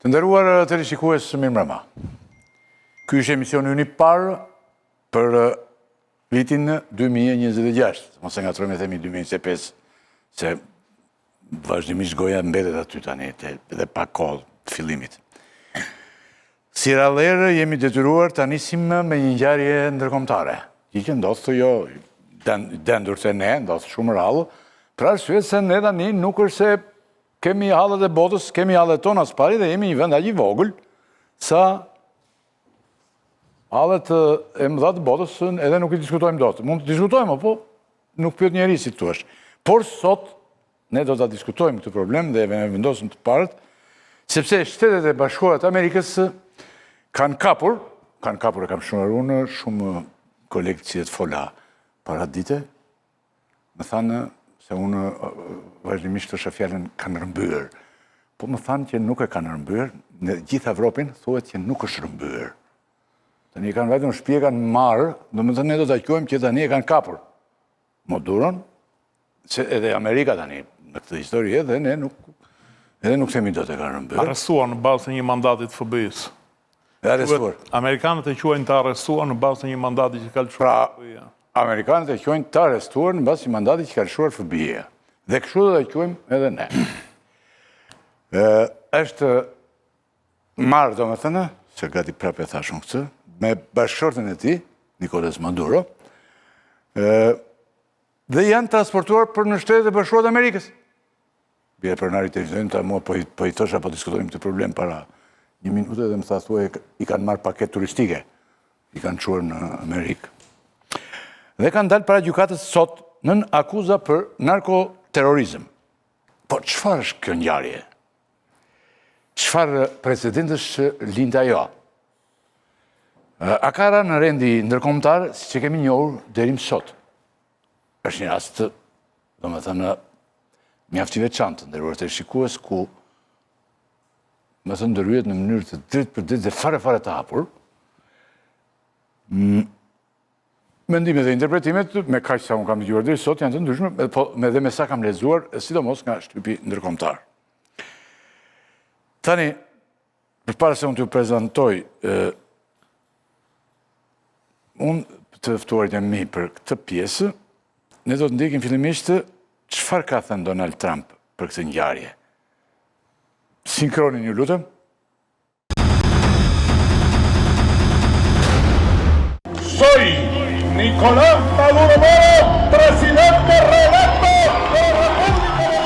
Të nderuar teleshikues, mirëmbrëma. Ky është emisioni ynë i parë për vitin 2026. Mos e ngatrojmë e themi 2025, se vazhdimisht goja mbetet aty tani edhe pa kohë të fillimit. Si rallërë jemi detyruar ta nisim me një ngjarje ndërkombëtare. Që ndodh të jo dendur se ne, ndodh shumë rallë, për arsye se ne tani nuk është se kemi hallet e botës, kemi hallet tona së pari dhe jemi një vend aq i vogël sa hallet e mëdha të botës edhe nuk i diskutojmë dot. Mund të diskutojmë, po nuk pyet njeri si thua. Por sot ne do ta diskutojmë këtë problem dhe ne vendosim të parët, sepse Shtetet e Bashkuara të Amerikës kanë kapur e kam shënuar unë, shumë kolegë që të fola para dite, më thanë se unë vazhdimisht të fjalën kanë rëmbyer. Po më thanë që nuk e kanë rëmbyer, në gjithë Evropën thuhet që nuk është rëmbyer. Tani kanë vetëm shtëpi kanë marrë, domethënë ne do ta quajmë që tani e kanë kapur Maduron, se edhe Amerika tani në këtë histori edhe ne nuk themi dot e kanë rëmbyer. Arrestuar në bazë të një mandati të FBI-s. Amerikanët e quajnë të arrestuar në bazë të një mandati që ka lëshuar FBI-a. Amerikanët e quajnë të arrestuar në bazë të një mandati që ka lëshuar FBI-a. Dhe kështu do ta quajmë edhe ne. Është marrë, domethënë, se gati prapë e thashun këtë, me bashkëshorten e tij, Nicolás Maduro, dhe janë transportuar për në Shtetet e Bashkuara të Amerikës. Bie pronari televizionit ta mua po i thosha po diskutojmë këtë problem para një minute dhe më tha thuaj i kanë marrë paketë turistike. I kanë çuar në Amerikë. Dhe kanë dalë para gjykatës sot nën akuza për narkoterrorizëm. Po çfarë është kjo ngjarje? Çfarë precedentësh lind ajo? Akara në rendi ndërkombëtar, siç e kemi njohur deri më sot. Është një rast, domethënë, mjaft i veçantë, nderuar teleshikues, ku më thënë ndërhyet në mënyrë të drejtë për drejtë dhe fare të hapur. Mendimet dhe interpretimet, me kaq sa unë kam dëgjuar deri sot, janë të ndryshme, po edhe me sa kam lexuar, sidomos nga shtypi ndërkombëtar. Tani, përpara se unë t'ju prezantoj unë të ftuarit e mi për këtë pjesë, ne do të ndjekim fillimisht çfarë ka thënë Donald Trump për këtë ngjarje. Sinkronin ju lutem. Soy Nicolás Maduro Moro, presidente reelecto de la República de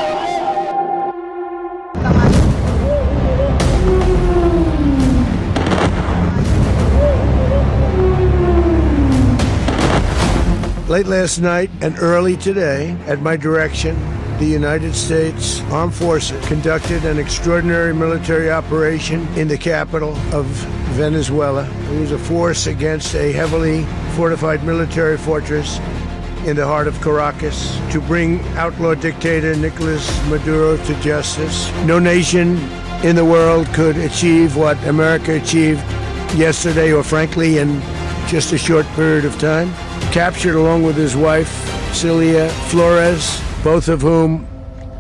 Late last night and early today, at my direction, the United States Armed Forces conducted an extraordinary military operation in the capital of Venezuela. It was a force against a heavily fortified military fortress in the heart of Caracas to bring outlaw dictator Nicolás Maduro to justice. No nation in the world could achieve what America achieved yesterday, or frankly in just a short period of time. Captured along with his wife, Celia Flores, both of whom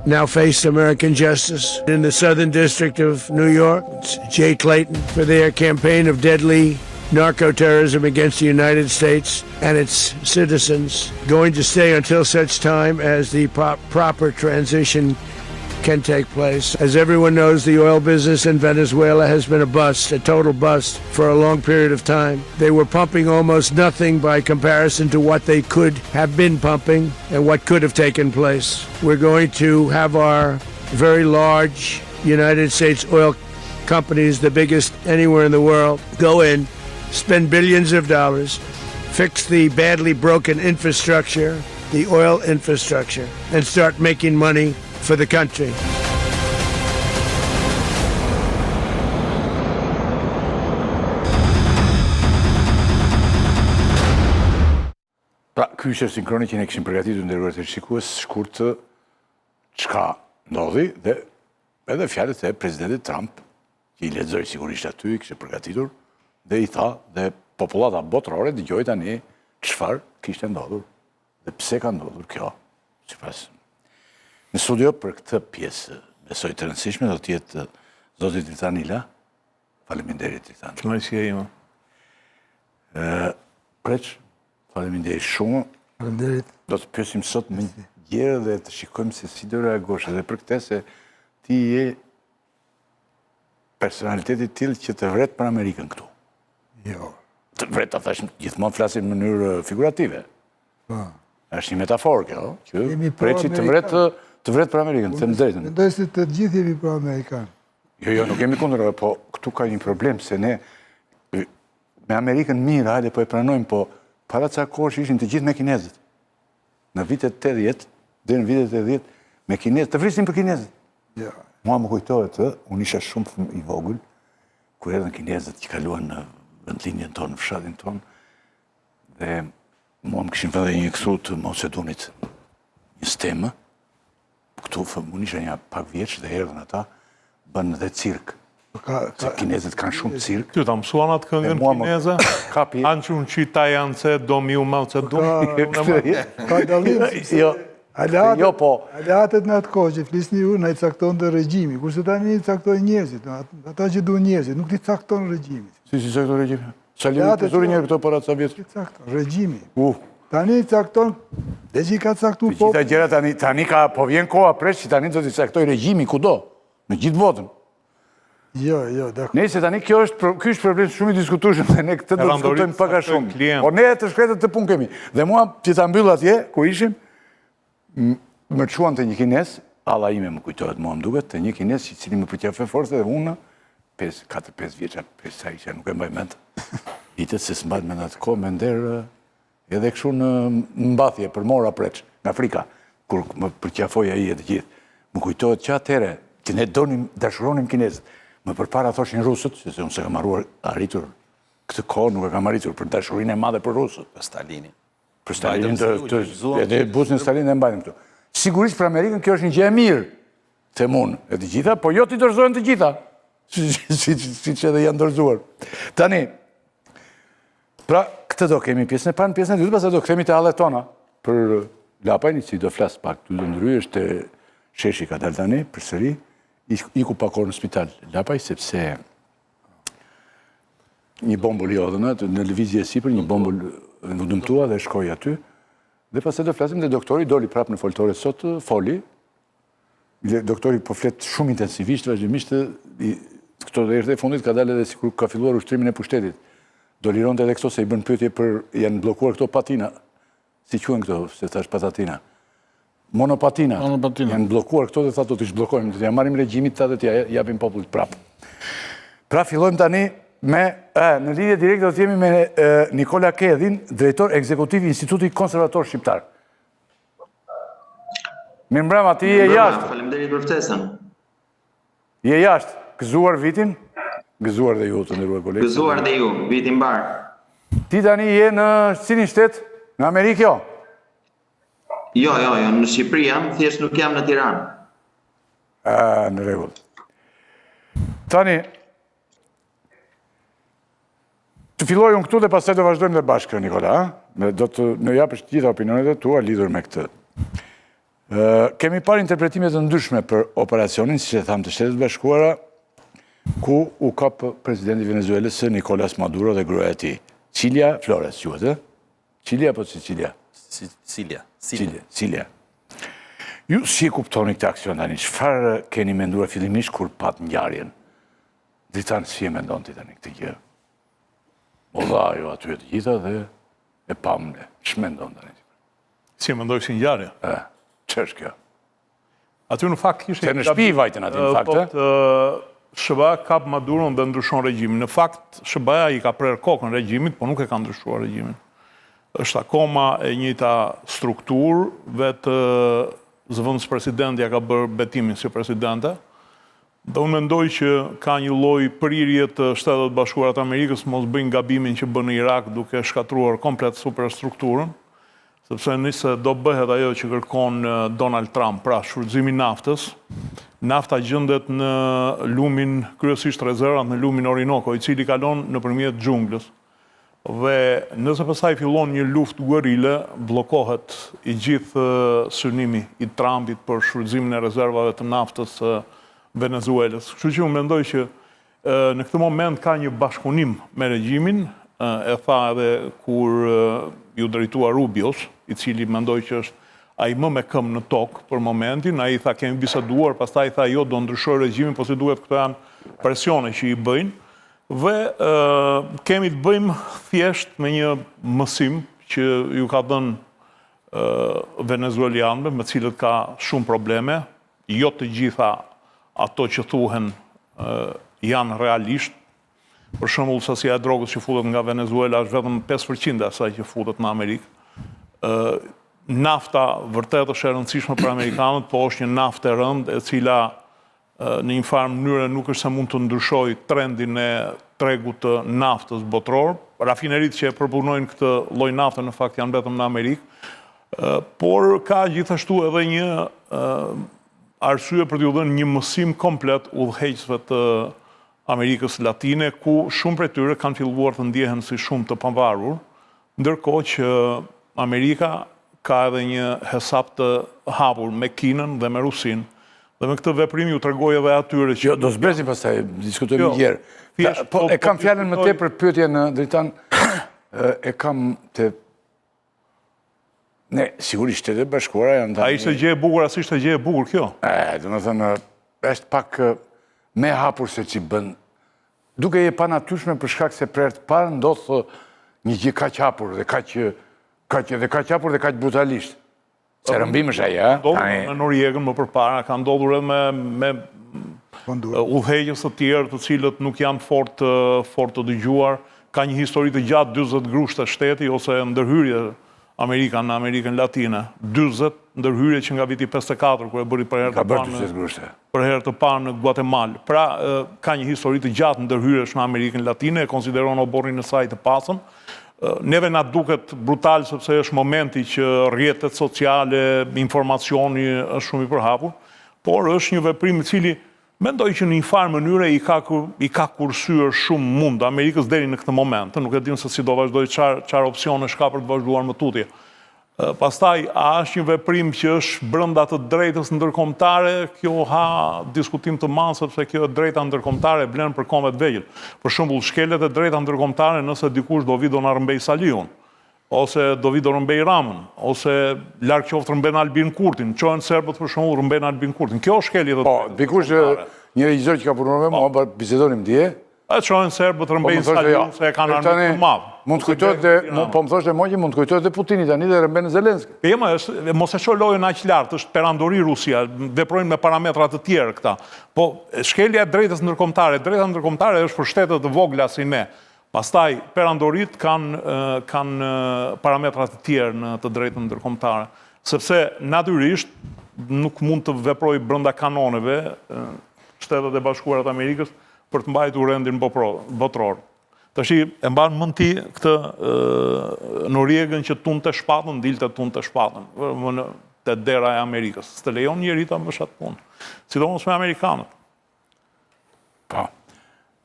now face American justice in the Southern District of New York. It's Jay Clayton for their campaign of deadly narco-terrorism against the United States and its citizens, going to stay until such time as the proper transition can take place. As everyone knows, the oil business in Venezuela has been a bust, a total bust, for a long period of time. They were pumping almost nothing by comparison to what they could have been pumping and what could have taken place. We're going to have our very large United States oil companies, the biggest anywhere in the world, go in, spend billions of dollars, fix the badly broken infrastructure, the oil infrastructure, and start making money for the country. Pra, ky është sinkroni që ne kishim përgatitur nderuar teleshikues, shkurt çka ndodhi dhe edhe fjalët e presidentit Trump, që i lexoi sigurisht aty, kishte përgatitur dhe i tha dhe popullata botërore dëgjoi tani çfarë kishte ndodhur dhe pse ka ndodhur kjo. Sipas Në studio për këtë pjesë, besoj të rëndësishme, do t'jetë Zotit Tritanila, faleminderit Tritanila. Kënaqësia ime. Preç, faleminderit shumë. Faleminderit. Do të pyesim sot me gjerë dhe të shikojmë se si do reagosh edhe për këtë se ti je personaliteti tillë që të vret për Amerikën këtu. Jo. Të vret, ta thash, gjithmonë flasim në mënyrë figurative. Po. Është një metaforë kjo, që Jemi preçi të vret për Amerikën, them drejtën. Mendoj se të gjithë jemi pro-amerikan. Jo, nuk kemi kundër, po këtu ka një problem se ne me Amerikën mirë, hajde po e pranojmë, po para ca kohësh ishin të gjithë me kinezët. Në vitet 80, dhe në vitet 80, me kinezët, të vrisin për kinezët. Jo. Mua më kujtohet, unë isha shumë i vogël, kur erdhën kinezët që kaluan në vendlinjen tonë, në fshatin tonë, dhe mua më kishin vënë një këtu të Macedonit, një stemë, këtu unë isha një pak vjeç dhe erdhën ata, bënë dhe cirk. Se kinezët kanë shumë cirk. Ty ta mësuan atë këngën kineze? Anë që unë qita janë se do mi u malë se do mi. Ka dalim, Jo, po. aleatët në atë kohë që flisni ju, në i cakton të regjimi, kurse tani i cakton njerëzit, ata që du njerëzit, nuk i cakton regjimi. Si cakton regjimi? Sa lirë të zuri njerë këto për atë sa vjetë? I cakton, regjimi. Tani i cakton, dhe që i ka caktu po. Gjitha gjera tani ka, po vjen koha presh që tani do t'i caktoj regjimi kudo, në gjithë botën. Jo, dakor. Nëse tani kjo është problem shumë i diskutueshëm dhe ne këtë do të diskutojmë pak a shumë. Po ne të shkretët të punë kemi. Dhe mua që ta mbyll atje, ku ishim, më çuan te një kinez, alla ime më kujtohet mua më duket, te një kinez i cili më përqafe fortë dhe unë 4-5 vjeça, sa isha, nuk e mbaj mend. Itet se s'mbaj mend atë kohë, më nder edhe kështu në mbathje për mora preç në Afrika, kur më përqafoi ai e të gjithë. Më kujtohet që atëherë që ne dashuronim kinezët. Më përpara thoshin rusët, se unë se kam arritur këtë kohë, nuk e kam arritur për dashurinë e madhe për rusët. Për Stalinin. Për Stalinin edhe buzin Stalinin e mbajtëm këtu. Sigurisht për Amerikën kjo është një gjë e mirë, them unë, e të gjitha, po jo t'i dorëzohen të gjitha, si që edhe janë dorëzuar. Tani, pra këtë do kemi pjesën e parë, pjesën e dytë, pastaj do kthehemi te hallet tona për Lapajin, si do flas pak, do ndryhesh te sheshi ka dalë tani përsëri. Iku pak orë në spital Lapaj, sepse një bombull lodhën në lëvizje e sipër, një bombull në dëmtua dhe shkoi aty. Dhe pastaj do flasim dhe doktori doli prapë në foltore sot, foli. Doktori po flet shumë intensivisht, vazhdimisht, këto dhe e fundit ka dalë edhe sikur ka filluar ushtrimin e pushtetit. Do lironte edhe këto se i bën pyetje për janë bllokuar këto patina. Si quhen këto, se thash patatina. Monopatina. Janë bllokuar këto dhe tha do t'i zhbllokojmë, do t'ja marrim regimit ta dhe t'ja japim popullit prapë. Pra fillojmë tani me, në lidhje direkt do t'jemi me Nikola Kedhin, drejtor ekzekutiv i Institutit Konservator Shqiptar. Mirëmbrëma, ti je jashtë. Faleminderit për ftesën. Je jashtë, gëzuar vitin, gëzuar dhe ju të nderuar kolegë. Gëzuar dhe ju, vitin mbar. Ti tani je në cilin shtet? Në Amerikë jo? Jo, në Shqipëri jam, thjesht nuk jam në Tiranë. Në rregull. Tani, të filloj unë këtu dhe pastaj do vazhdojmë dhe bashkë, Nikola. Do të në japësh të gjitha opinionet e tua lidhur me këtë. Kemi parë interpretimet të ndryshme për operacionin, siç e tham, të Shtetet Bashkuara, ku u kap presidenti i Venezuelës Nicolas Maduro dhe gruaja e tij. Cilia Flores quhet, Cilia apo Sicilia? Cilia. Ju si kuptoni këtë aksion tani? Çfarë keni menduar fillimisht kur pat ngjarjen? Dritan si e mendon ti tani këtë gjë? Olla ju aty të gjitha dhe e pam ne. Ç'mendon tani? Si e mendoj si ngjarje? Ç'është kjo? Aty në fakt kishte Se në shtëpi vajten aty në fakt, SBA kap Maduron dhe ndryshon regjimin. Në fakt, SBA i ka prerë kokën regjimit, po nuk e ka ndryshuar regjimin. Është akoma e njëjta strukturë, vetë zëvendës presidenti ja ka bërë betimin si presidente. Dhe unë mendoj që ka një lloj prirje të Shtetet Bashkuara të Amerikës mos bëjnë gabimin që bën në Irak duke shkatruar komplet superstrukturën, sepse nëse do bëhet ajo që kërkon Donald Trump, pra shfrytëzimi i naftës, nafta gjendet në lumin, kryesisht rezervat në lumin Orinoco, i cili kalon nëpërmjet xhunglës. Dhe nëse pastaj fillon një luftë guerile, bllokohet i gjithë synimi i Trumpit për shfrytëzimin e rezervave të naftës Venezuelës. Kështu që unë mendoj që në këtë moment ka një bashkëpunim me regjimin, e tha edhe kur ju drejtua Rubios, i cili mendoj që është ai më me këmbë në tokë për momentin, ai tha kemi biseduar, pastaj tha jo do ndryshoj regjimin, po si duhet këto janë presione që i bëjnë, dhe kemi të bëjmë thjesht me një mësim që ju ka dhënë venezuelianëve, me cilët ka shumë probleme, jo të gjitha ato që thuhen janë realisht. Për shembull, sasia e drogës që futet nga Venezuela është vetëm 5% e asaj që futet në Amerikë. Nafta vërtet është e rëndësishme për amerikanët, po është një naftë e rëndë e cila në një farë mënyrë nuk është se mund të ndryshojë trendin e tregut të naftës botror. Rafineritë që e përpunojnë këtë lloj nafte në fakt janë vetëm në Amerikë, por ka gjithashtu edhe një arsye për t'ju dhënë një mësim komplet udhëheqësve të Amerikës Latine, ku shumë prej tyre kanë filluar të ndjehen si shumë të pavarur, ndërkohë që Amerika ka edhe një hesap të hapur me Kinën dhe me Rusinë. Dhe me këtë veprim ju tregoj edhe atyre që... Jo, do zbresim pastaj, diskutojmë një gjerë. Po, e kam fjalën më tepër pyetje në drejtan, e kam të... Ne, sigurisht Shtetet Bashkuara janë... A ishte gjë e bukur, as ishte gjë e bukur kjo? Do të thënë, është pak me hapur se që bën. Duke je pa natyrshme për shkak se prerë të parë ndodhë një gjë kaq hapur dhe kaq hapur dhe kaq brutalisht. Se rëmbim është aja. Me Noriegën më përpara, ka ndodhur edhe me udhëheqës të tjerë të cilët nuk janë fort të dëgjuar. Ka një histori të gjatë 40 grush të shteti ose ndërhyrje në Amerikën Latine. 40 ndërhyrje që nga viti 54, kur e bëri për herë të parë në Guatemala. Pra, ka një histori të gjatë ndërhyrjesh në Amerikën Latine, e konsideron oborrin e saj të pasën. Neve na duket brutal sepse është momenti që rrjetet sociale, informacioni është shumë i përhapur, por është një veprim i cili mendoj që në një farë mënyre i ka kursyer shumë mund Amerikës deri në këtë moment. Nuk e dim se si do vazhdoj çfarë opsione ka për të vazhduar më tutje. Pastaj, a është një veprim që është brenda të drejtës ndërkombëtare, kjo ha diskutim të madh sepse kjo drejta ndërkombëtare blen për kombet vegjël. Për shembull, shkelet e drejta ndërkombëtare nëse dikush do vi do na rëmbej Saliun, ose do vi do rëmbej Ramën, ose larg qoftë rëmben Albin Kurtin, çohen serbët për shembull rëmben Albin Kurtin. Kjo është shkelje e drejtës. Po, dikush një regjisor që ka punuar me mua, bisedonim dje. E çohen serbët rëmbejnë Saliun se e kanë armën të madh. Mund të kujtohet po më thoshte Moqi, mund të kujtohet dhe Putini tani dhe rëmben Zelenski. Mos e shoh lojën aq lart, është perandori Rusia, veprojnë me parametra të tjerë këta. Po shkelja e drejtës ndërkombëtare, drejta ndërkombëtare është për shtete të vogla si ne. Pastaj perandorit kanë parametra të tjerë në të drejtën ndërkombëtare, sepse natyrisht nuk mund të veprojë brenda kanoneve Shtetet e Bashkuara të Amerikës për të mbajtur rendin botror. Tashi e mban mend ti këtë Noriegën që tunte shpatën, dilte tunte shpatën te dera e Amerikës. S'të lejon njeri ta bësh atë punë, sidomos me amerikanët. Po.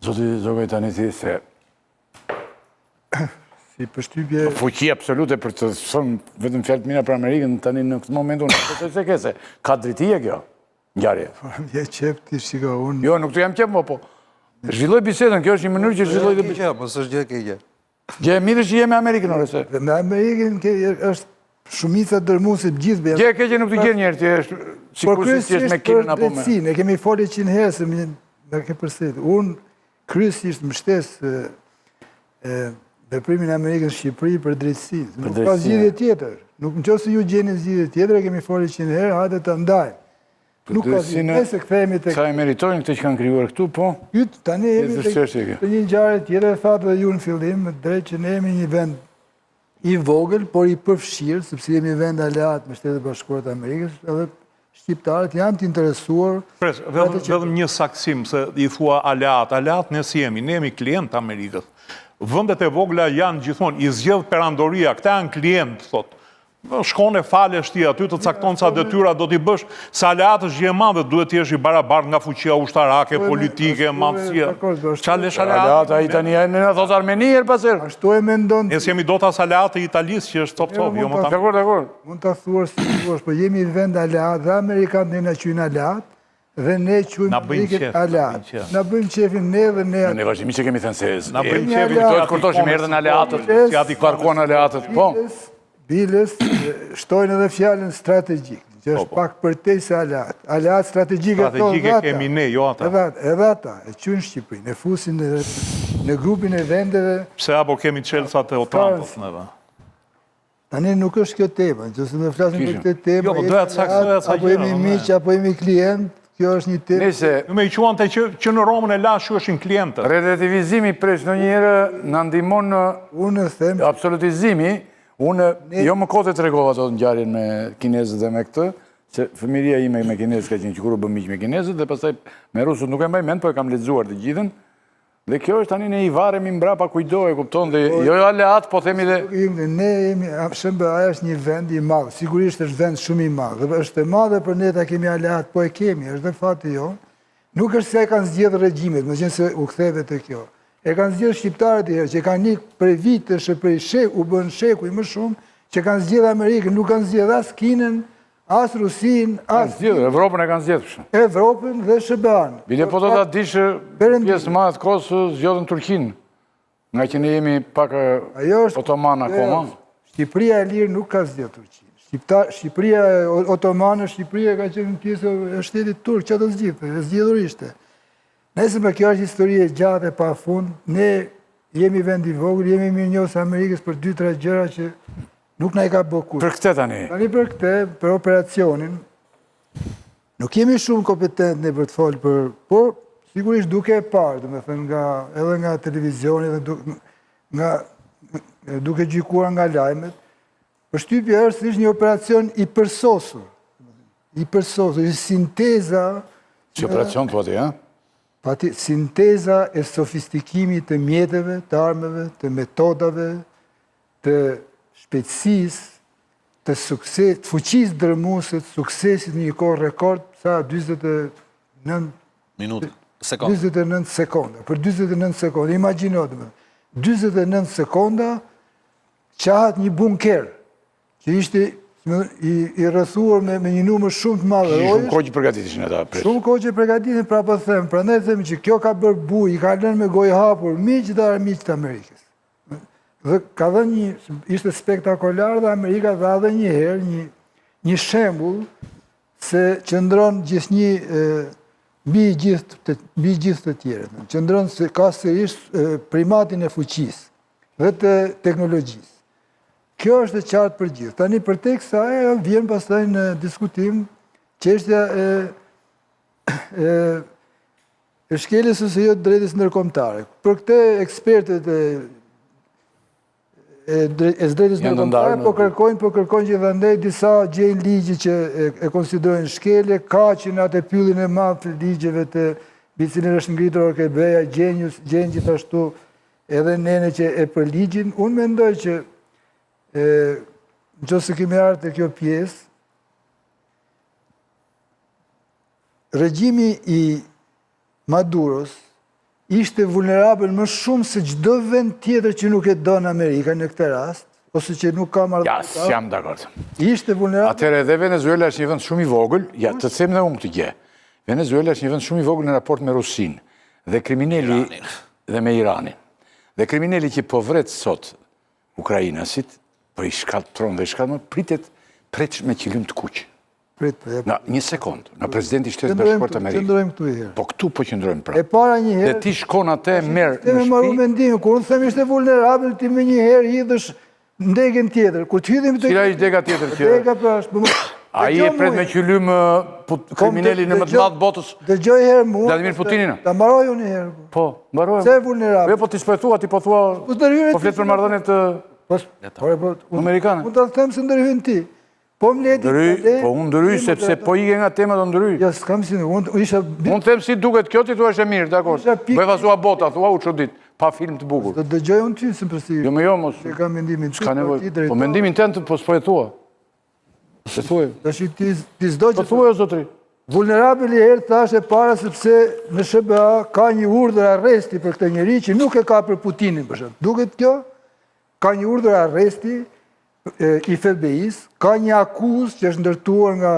Zoti Zogaj tani ti se si përshtypje... Fuqi absolute për të thënë vetëm fjalë të mira për Amerikën tani në këtë moment unë besoj se kese. Ka drejtie kjo ngjarje. Je qep ti shiko unë. Jo, nuk të jam qep, po. Zhvilloj bisedën, kjo është një mënyrë që zhvilloj të bisedën. Mos është gjë e keqe. Gjë e mirë që je me Amerikën orëse. Me Amerikën është shumica dërmuese të gjithë. Gjë e keqe nuk të gjen njerëz që është sigurisht që është me Kinën apo me. Ne kemi folë 100 herë se më ke përsëritur. Unë kryesisht mbështes veprimin e Amerikës në Shqipëri për drejtësinë. Nuk ka zgjidhje tjetër. Nuk nëse ju gjeni zgjidhje tjetër, kemi folë 100 herë, hajde ta ndajmë. Nuk ka zgjidhje se kthehemi tek. Sa e meritojnë këtë që kanë krijuar këtu, po? Tani jemi tek një ngjarje tjetër, thatë edhe ju në fillim, me drejt që ne jemi një vend i vogël, por i përfshirë, sepse jemi vend aleat me Shtetet Bashkuara të Amerikës, edhe shqiptarët janë të interesuar. Vetëm një saksim se i thua aleat ne si jemi, ne jemi klient të Amerikës. Vëndet e vogla janë gjithmonë, i zgjedh perandoria, këta janë klient, thotë. Shkone falesh ti aty të cakton sa detyra do t'i bësh, sa aleat është gjë e madhe, duhet t'jesh i barabart nga fuqia ushtarake, politike, madhësia. Qa lesh aleat? Aleat a Itali, në thos Armeni herë pasër. Ashtu e mendon. Ne s'jemi do t'as aleat e Italisë që është top. Dakor. Mund t'a thuar si thuash, po jemi vend aleat dhe Amerikanë ne na quajnë aleat, dhe ne quajmë Na bëjnë Amerikën qef, na aleat. bëjnë qef. Na bëjmë qefin ne dhe ne. Ne vazhdimisht që kemi thënë se Na bëjnë Kemi qefi aleat. të kurtoshim erdhën aleatët, Biles, si ati parkuan aleatët, po. Biles shtojnë edhe fjalën strategjik, që është pak përtej se aleat. Aleat strategjike Strategjike kemi ne, jo ata. Edhe ata, e qynë Shqipërinë, e fusin në grupin e vendeve. Pse apo kemi Çelsat e Otrantos neve. Tani nuk është kjo tema, nëse do flasim për këtë temë, Jo, po doja të saksoja ca apo jemi gjëra, miq, apo jemi klient, kjo është një temë. Nëse Ju me i quante që në Romën e Lashu është në klientët. relativizimi presh në njëherë në ndihmon në Unë them, absolutizimi, unë jo më kote të regova ato ngjarjen me kinezët dhe me këtë, se fëmiria ime me kinezët ka qenë që kur u bë miq me kinezët dhe pastaj me rusët nuk e mbaj mend, po e kam lexuar të gjithën. Dhe kjo është tani ne i varemi mbrapa kujdo e kupton dhe jo aleat, po themi dhe ne jemi, SBA është një vend i madh, sigurisht është vend shumë i madh, dhe është e madhe për ne ta kemi aleat, po e kemi, është dhe fati jo. Nuk është se e kanë zgjedhë regjimet, më qenë se u ktheve të kjo. E kanë zgjedhë shqiptarët e herë, që kanë ikë prej vitesh e prej u bën shekuj më shumë, që kanë zgjedhë Amerikën, nuk kanë zgjedhë as Kinën, as Rusin, as Evropën e kanë zgjedhur. Evropën dhe SBA-n. Bile po do ta dish pjesë madhe të Kosovës zgjodhen Turqinë. Nga që ne jemi pak otoman akoma. Shqipëria e lirë nuk ka zgjedhur Turqinë. Shqipëria otomane, Shqipëria ka qenë pjesë e shtetit turk, që të zgjidhte, e zgjedhur ishte. Nëse me kjo është histori e gjatë e pa fund, ne jemi vend i vogël, jemi mirënjohës Amerikës për 2-3 gjëra që nuk na i ka bërë kurrë. Për këtë tani. Tani për këtë, për operacionin, nuk jemi shumë kompetent ne për të folë për, por sigurisht duke e parë, do me thënë edhe nga televizioni, duke gjykuar nga lajmet, përshtypja është ishte një operacion i përsosur, sinteza... Si operacion të pati, ha? Pati, sinteza e sofistikimit të mjeteve, të armeve, të metodave, të shpejtësisë, të sukses, të fuqisë dërmuese, të suksesit në një kohë rekord, sa 29 minutë, sekonda. 29 sekonda. Për 29 sekonda, imagjino të më, 29 sekonda qahat një bunker, që ishte i rrethuar me një numër shumë të madh rojesh. Shumë kohë që përgatitishin ata. Shumë kohë që përgatitin, pra po them, prandaj them që kjo ka bërë buj, i ka lënë me gojë hapur miq dhe armiq të Amerikës. Dhe ka dhënë ishte spektakolar dhe Amerika dha edhe një herë një shembull se qëndron gjithnjë mbi gjithë të tjerët. Qëndron se ka sërish primatin e fuqisë dhe të teknologjisë. Kjo është e qartë për gjithë. Tani për tek kësaj vjen pastaj në diskutim çështja e shkeljes ose jo të drejtës ndërkombëtare. Për këtë ekspertët e drejtës ndërkombëtare po kërkojnë gjithandaj disa gjejnë ligji që e konsiderojnë shkelje, kaqin atë pyllin e madh të ligjeve të mbi cilin është ngritur Orkebeja, gjenjë gjithashtu edhe nene që e për ligjin. Unë mendoj që nëse kemi ardhur te kjo pjesë, regjimi i Maduros ishte vulnerabël më shumë se çdo vend tjetër që nuk e don Amerika në këtë rast, ose që nuk ka marrëdhënie. Ja, jam dakord. Ishte vulnerabël. Atëherë edhe Venezuela është një vend shumë i vogël, ja, të them edhe unë këtë gjë. Venezuela është një vend shumë i vogël në raport me Rusinë dhe kriminali dhe me Iranin. Dhe kriminali që po vret sot ukrainasit, po i shkatron dhe i shkatron, pret me qëllim të kuq. Nga një sekundë, nga presidenti i Shtetit Bashkuar të Amerikës. Qëndrojmë këtu herë. Po këtu po qëndrojmë pra. E para një herë. Dhe ti shkon atë merr në shtëpi. Kur unë them ishte vulnerabël, ti më një herë hidhësh ndegën tjetër. Kur të hidhim te Cila ishte dega tjetër që? Dega pra është. Ai e pret me qyllym kriminali në më të madh botës. Dëgjoj herë mua. Vladimir Putinin. Ta mbaroj unë një herë. Po, mbaroj. Se vulnerabël. Po ti s'po thua, ti po thua. Po flet për marrëdhëniet amerikane. Unë ta them se ndërhyn ti. Po më leti. Po unë ndryj sepse po ike nga tema do ndryj. Ja, s'kam si unë isha. Unë them si duket kjo, ti thua është e mirë, dakor. Bëj thua bota, thua u çudit, pa film të bukur. Do dëgjoj unë ty se përsi. Jo, më jo mos. E kam mendimin. S'ka nevojë. Po mendimin tënd po s'po e thua. Se thuaj. Tash ti s'do që po thuaj o zotri. Vulnerabël i herë thash e para sepse në SBA ka një urdhër arresti për këtë njerëz që nuk e ka për Putinin për shemb. Duket kjo? Ka një urdhër arresti i FBI-s, ka një akuzë që është ndërtuar nga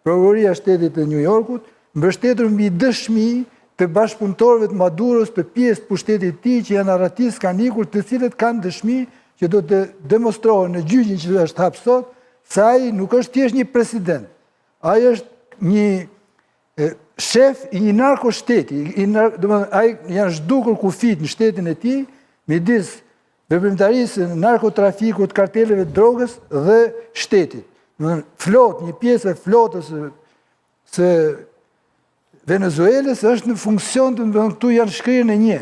prokuroria e shtetit të New Yorkut mbështetur mbi dëshmi të bashkëpunëtorëve të Maduros, të pjesë të pushtetit të tij që janë arratistë kanë ikur, të cilët kanë dëshmi që do të demonstrohen në gjyqin që është hap sot, se ai nuk është thjesht një president. Ai është një shef i një narkoshteti. Ai janë zhdukur kufit në shtetin e tij midis veprimtarisë në narkotrafikut, karteleve të drogës dhe shtetit. Një pjesë e flotës së Venezuelës është në funksion të këtu janë shkrirë në një.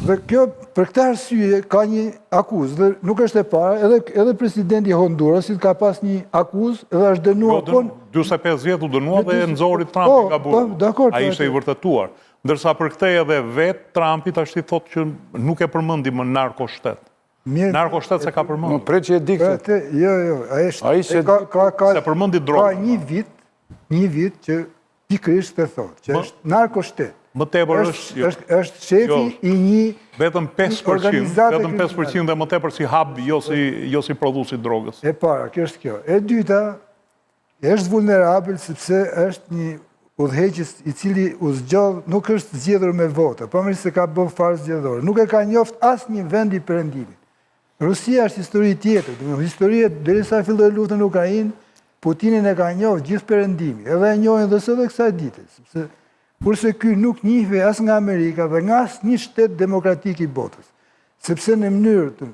Dhe kjo, për këtë arsye, ka një akuzë, dhe nuk është e para, edhe presidenti Hondurasit ka pas një akuzë dhe është dënuar. 45 vjet u dënua dhe e nxori Trumpi nga burgu. Ai ishte i vërtetuar. Ndërsa për këtë edhe vetë Trumpi tash i thotë që nuk e përmendi më narkoshtet. Narkoshtet se ka përmendur. Nuk pret që e di këtë. Jo, se përmendi drogën. Ka një vit që pikërisht të thotë, që është narkoshtet. Më tepër është shefi i një vetëm 5% dhe më tepër si hub, jo si prodhuesi drogës. E para, kjo është kjo. E dyta, është vulnerabël sepse është një udhëheqës i cili u zgjodh, nuk është zgjedhur me vota, pavarësisht se ka bërë farë zgjedhore. Nuk e ka njoft asnjë vend i perëndimit. Rusia është histori tjetër, historia derisa filloi luftën në Ukrainë, Putinin e ka njohur gjithë perëndimi, edhe e njohin dhe sot e kësaj dite, sepse kurse ky nuk njihej as nga Amerika dhe nga asnjë shtet demokratik i botës, sepse në mënyrë të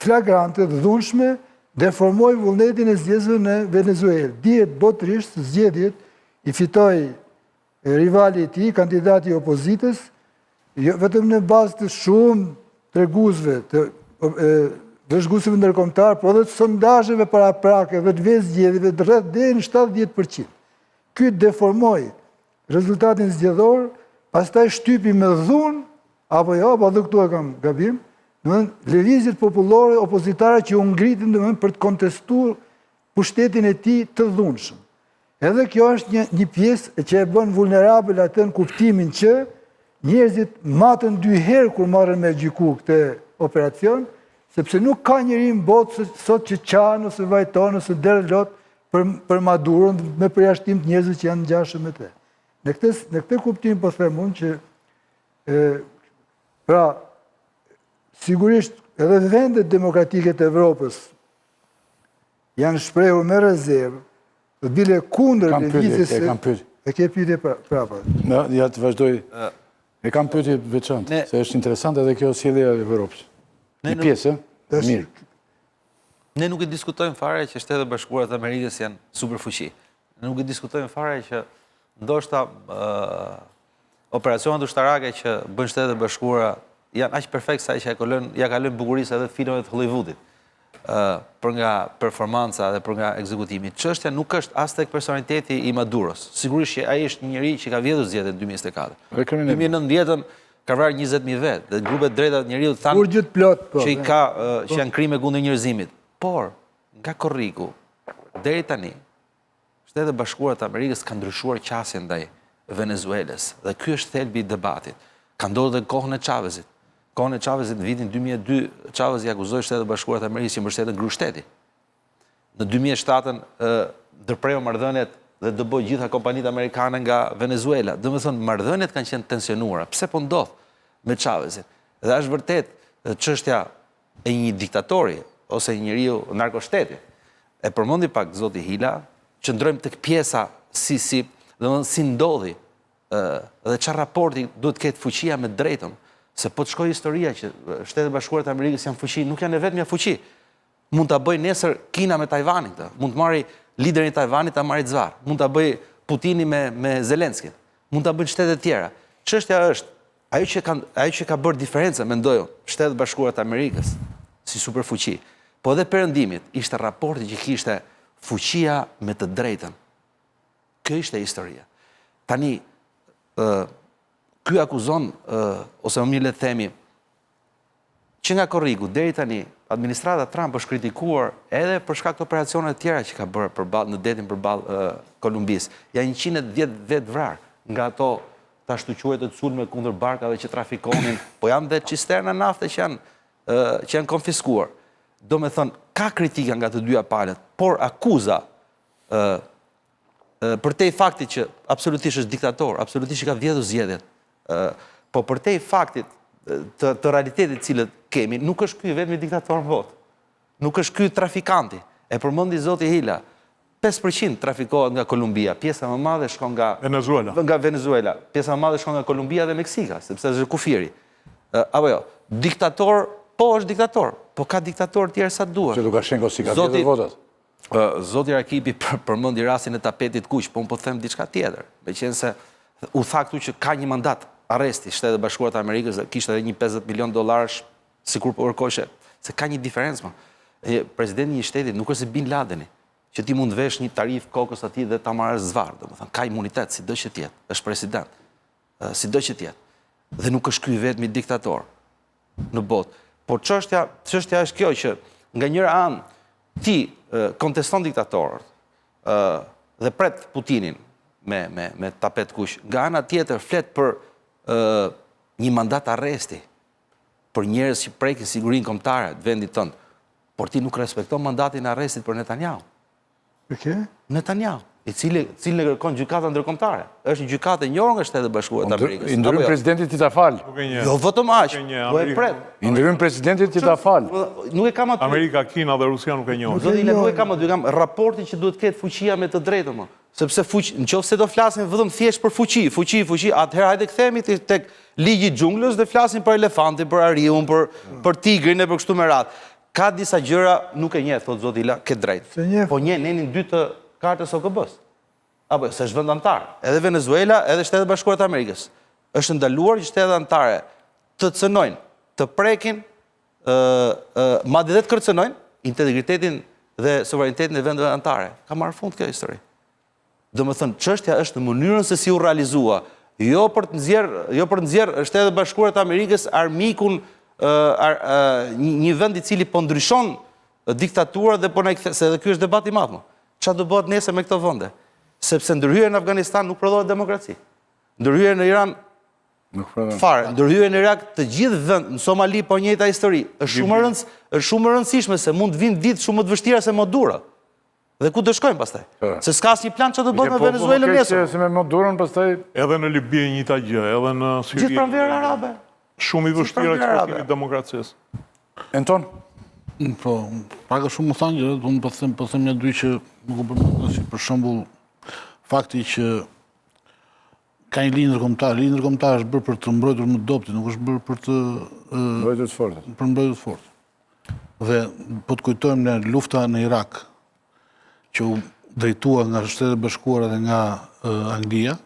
flagrante dhe dhunshme deformoi vullnetin e zgjedhësve në Venezuelë. Dihet botërisht se zgjedhjet i fitoi rivali i tij, kandidati i opozitës, jo vetëm në bazë të shumë treguesve të vëzhguesve ndërkombëtar, por edhe të sondazheve paraprake dhe të zgjedhjeve rreth deri në 70%. Ky deformoi rezultatin zgjedhor, pastaj shtypi me dhunë, apo jo, apo dhe këtu e kam gabim, lëvizjet popullore opozitare që u ngritën për të kontestuar pushtetin e tij të dhunshëm. Edhe kjo është një pjesë që e bën vulnerabël atë në kuptimin që njerëzit matën 2 herë kur marrën me gjyku këtë operacion, sepse nuk ka njeri në botë sot që qanë ose vajton ose derë lot për Maduron me përjashtim të njerëzit që janë ngjashëm me të. Në këtë kuptim po them unë që pra sigurisht edhe vendet demokratike të Evropës janë shprehur me rezervë dhe bile kundër lëvizjes e ke pyetje prapa. Ja të vazhdoj. E kam pyetje veçantë, se është interesante edhe kjo sjellja e Evropës. Një pjesë, mirë. Ne nuk e diskutojmë fare që Shtetet e Bashkuara të Amerikës janë superfuqi. Ne nuk e diskutojmë fare që ndoshta operacionet ushtarake që bën Shtetet e Bashkuara janë aq perfekt sa që ja ka lënë bukurisë edhe filmeve të Hollywoodit. Për nga performanca dhe për nga ekzekutimi. Çështja nuk është as tek personaliteti i Maduros. Sigurisht që ai është një njeri që ka vjedhur zgjedhjet në 2024. Në 2019 ka vrarë 20.000 vetë, dhe grupet drejta të njeriut thanë që janë krime kundër njerëzimit. Por, nga korriku, deri tani, Shtetet e Bashkuara të Amerikës kanë ndryshuar qasjen ndaj Venezuelës, dhe ky është thelbi i debatit. Ka ndodhur edhe kohën e Chavezit. Kohën e Chavezit në vitin 2002, Chavez i akuzoi Shtetet e Bashkuara të Amerikës që mbështetën kryeushtetin. Në 2007 ndërpreu marrëdhëniet dhe dëboi gjitha kompanitë amerikane nga Venezuela. Domethënë marrëdhëniet kanë qenë tensionuara. Pse po ndodh me Chavezin? Dhe është vërtet çështja e një diktatori ose një njeriu narkoshteti. E përmendi pak zoti Hila, qëndrojmë tek pjesa si ndodhi dhe çfarë raporti duhet të ketë fuqia me drejtën, se po të shkojë historia që Shtetet e Bashkuara të Amerikës janë fuqi, nuk janë vetëm fuqi. Mund ta bëjë nesër Kina me Tajvanin këtë. Mund të marrë liderin e Tajvanit ta marrë zvar. Mund ta bëjë Putini me Zelenskit. Mund ta bëjnë shtete të tjera. Çështja është ajo që ka bërë diferencën, mendoj unë, Shtetet e Bashkuara të Amerikës si superfuqi. Po edhe perëndimit ishte raporti që kishte fuqia me të drejtën. Kjo ishte historia. Tani ky akuzon ose më mirë le të themi që nga korriku deri tani administrata Trump është kritikuar edhe për shkak të operacioneve të tjera që ka bërë në detin përballë Kolumbisë. Janë 110 vetë vrarë, nga ato ta shtuquet të sulme kundër barkave që trafikonin, po janë dhe cisterna nafte që janë konfiskuar. Do me thënë, ka kritika nga të dyja palët, por akuza përtej faktit që absolutisht është diktator, absolutisht ka vjedhur zgjedhjet, po përtej faktit të realitetit cilët kemi, nuk është ky vetëm diktator në botë. Nuk është ky trafikanti. E përmendi zoti Hila, 5% trafikohet nga Kolumbia, pjesa më madhe shkon nga Venezuela, pjesa më madhe shkon nga Kolumbia dhe Meksika, sepse është kufiri. Apo jo, diktator, po është diktator, po ka diktator tjerë sa duhet. Që Lukashenko si ka vjedhur votat. Zoti Rakipi përmendi rastin e tapetit kuq, po unë po them diçka tjetër. Meqense u tha këtu që ka një mandat arresti Shtetet e Bashkuara të Amerikës dhe kishte edhe një $50 milion sikur po kërkoshe, se ka një diferencë më. Presidenti i një shteti nuk është si Bin Ladeni, që ti mund vesh një tarif kokës atij dhe ta marrësh zvarr, domethënë ka imunitet sido që tjetë, është president, sido që tjetë. Dhe nuk është ky vetmi diktator në botë. Por çështja është kjo që nga njëra anë ti konteston diktatorët dhe pret Putinin me tapet kuq. Nga ana tjetër flet për një mandat arresti për njerëz që prekin sigurinë kombëtare të vendit tënd. Por ti nuk respekton mandatin e arrestit për Netanyahu. Netanyahu, i cili e kërkon gjykata ndërkombëtare. Është një gjykatë e njohur nga Shtetet e Bashkuara të Amerikës. I ndryrim presidentit ti ta fal. Jo vetëm aq, po e pret. I ndryrim presidentit ti ta fal. Nuk e kam aty. Amerika, Kina dhe Rusia nuk e njohin. Zoti Ila, nuk e kam aty, kam raportin që duhet ketë fuqia me të drejtën më. Sepse nëse do flasim vetëm thjesht për fuqi, atëherë hajde kthehemi tek ligji i xhunglës dhe flasim për elefantin, për ariun, për tigrin e për kështu me radhë. Ka disa gjëra nuk e njeh, thot zoti Ila, ke drejt. Po njeh nenin 2 të kartës OKB-s. Apo se është vend antar. Edhe Venezuela, edhe Shtetet e Bashkuara të Amerikës. Është ndaluar që shtetet anëtare të cënojnë, të prekin, madje edhe të kërcënojnë integritetin dhe sovranitetin e vendeve anëtare. Ka marrë fund kjo histori. Domethënë, çështja është në mënyrën se si u realizua, jo për të nxjerrë Shtetet e Bashkuara të Amerikës armikun një vend i cili po ndryshon diktatura dhe po na kthe, se edhe ky është debat i madh. Çfarë do bëhet nesër me këto vende? Sepse ndërhyrja në Afganistan nuk prodhohet demokraci. Ndërhyrja në Iran nuk prodhohet fare. Ndërhyrja në Irak, të gjithë vend, në Somali po njëjta histori. Është shumë e rëndësishme se mund të vinë ditë shumë më të vështira se Maduro. Dhe ku do shkojmë pastaj? Se s'ka asnjë plan çfarë do bëhet me Venezuelën nesër. Se me Madurën pastaj edhe në Libi e njëjta gjë, edhe në Siri. Gjithë pranverë arabe. Shumë i vështirë eksportimi i demokracisë. Anton, po, pak a shumë më thanë gjë, unë po them një dy që nuk u përmendën, si për shembull fakti që ka një linjë ndërkombëtare. Linjë ndërkombëtare është bërë për të mbrojtur më dobët, nuk është bërë për të mbrojtur të fortë. Për mbrojtur të fortë. Dhe po të kujtojmë në lufta në Irak, që u drejtua nga Shtetet e Bashkuara dhe nga Anglia,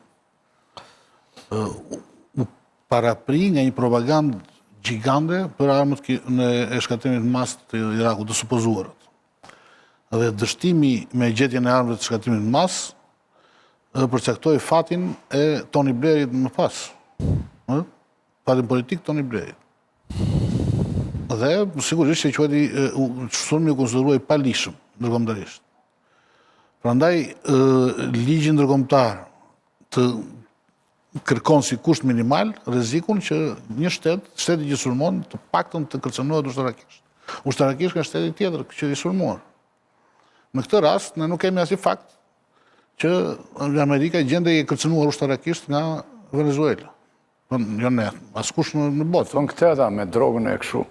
u parapri nga një propagandë gjigande për armët e shkatrimit mas të Irakut, të supozuarët. Dhe dështimi me gjetjen e armëve të shkatrimit mas përcaktoi fatin e Tony Blairit më pas. Fatin politik Tony Blairit. Dhe sigurisht që quheti sulmi u konsideruai pa lishëm ndërkombëtarisht. Prandaj ligji ndërkombëtar të kërkon si kusht minimal rrezikun që një shteti që sulmon të paktën të kërcënohet ushtarakisht. Ushtarakisht nga shteti tjetër që i sulmuar. Në këtë rast ne nuk kemi asnjë fakt që Amerika gjendej e kërcënuar ushtarakisht nga Venezuela. Jo ne, askush në botë. Thon këtë ata me drogën e kështu.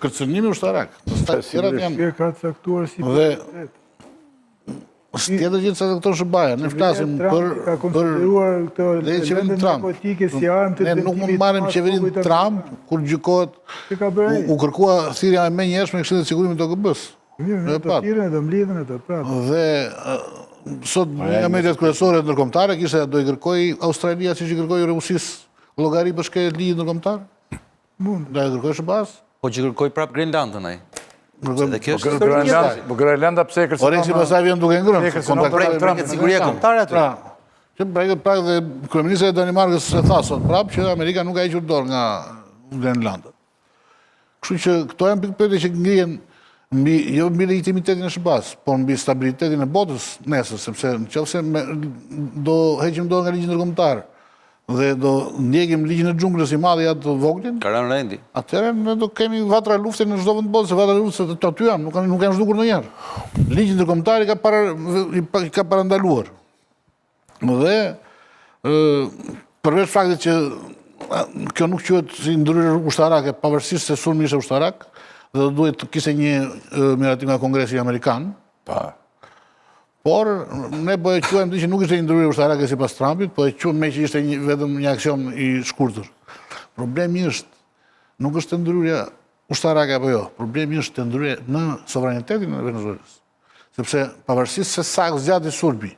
Kërcënimi ushtarak. Tjerat janë ka caktuar si tjetër gjithë sa doktor Shëbaja, ne flasim ka konsideruar këto elemente narkotike si armë të ne nuk mund të marrim qeverinë Trump kur gjykohet u kërkua thirrja e menjëhershme e Këshillit të Sigurimit të OKB-s. Mirë, të thirrën do mlidhen ato prapë. Dhe sot nga mediat kryesore ndërkombëtare kishte do i kërkoi Australia siç i kërkoi Rusisë llogari për shkeljet ligjit ndërkombëtar? Mund. Da e kërkoi Shëbas? Po që kërkoi prap Grenlandën ai. Po Grenlanda pse e kërcënon? Ore si pastaj vjen duke ngrënë. Kontaktet siguria kombëtare aty. Që prapë dhe kryeministri i Danimarkës e tha sot prapë që Amerika nuk ka hequr dorë nga Grenlanda. Kështu që këto janë pikpyetje që ngrihen jo mbi legitimitetin e Shëbas, por mbi stabilitetin e botës nesër, sepse nëse do heqim dorë nga ligji ndërkombëtar dhe do ndjekim ligjin e xhunglës i madh atë voglin, Ka rënë rendi. atëherë ne do kemi vatra lufte në çdo vend botë, se vatra lufte të aty janë, nuk janë zhdukur ndonjëherë. Ligji ndërkombëtar i ka parandaluar. Dhe përveç faktit që kjo nuk quhet si ndryrë ushtarake, pavarësisht se sulmi ishte ushtarak, dhe duhet të kishte një miratim nga Kongresi Amerikan. Por ne po e quajmë që nuk ishte një ndryrë ushtarake sipas Trumpit, po e quajmë me që ishte vetëm një aksion i shkurtër. Problemi është, nuk është ndryrja ushtarake apo jo, problemi është ndryrja në sovranitetin e Venezuelës. Sepse pavarësisht se sa zgjati sulmi,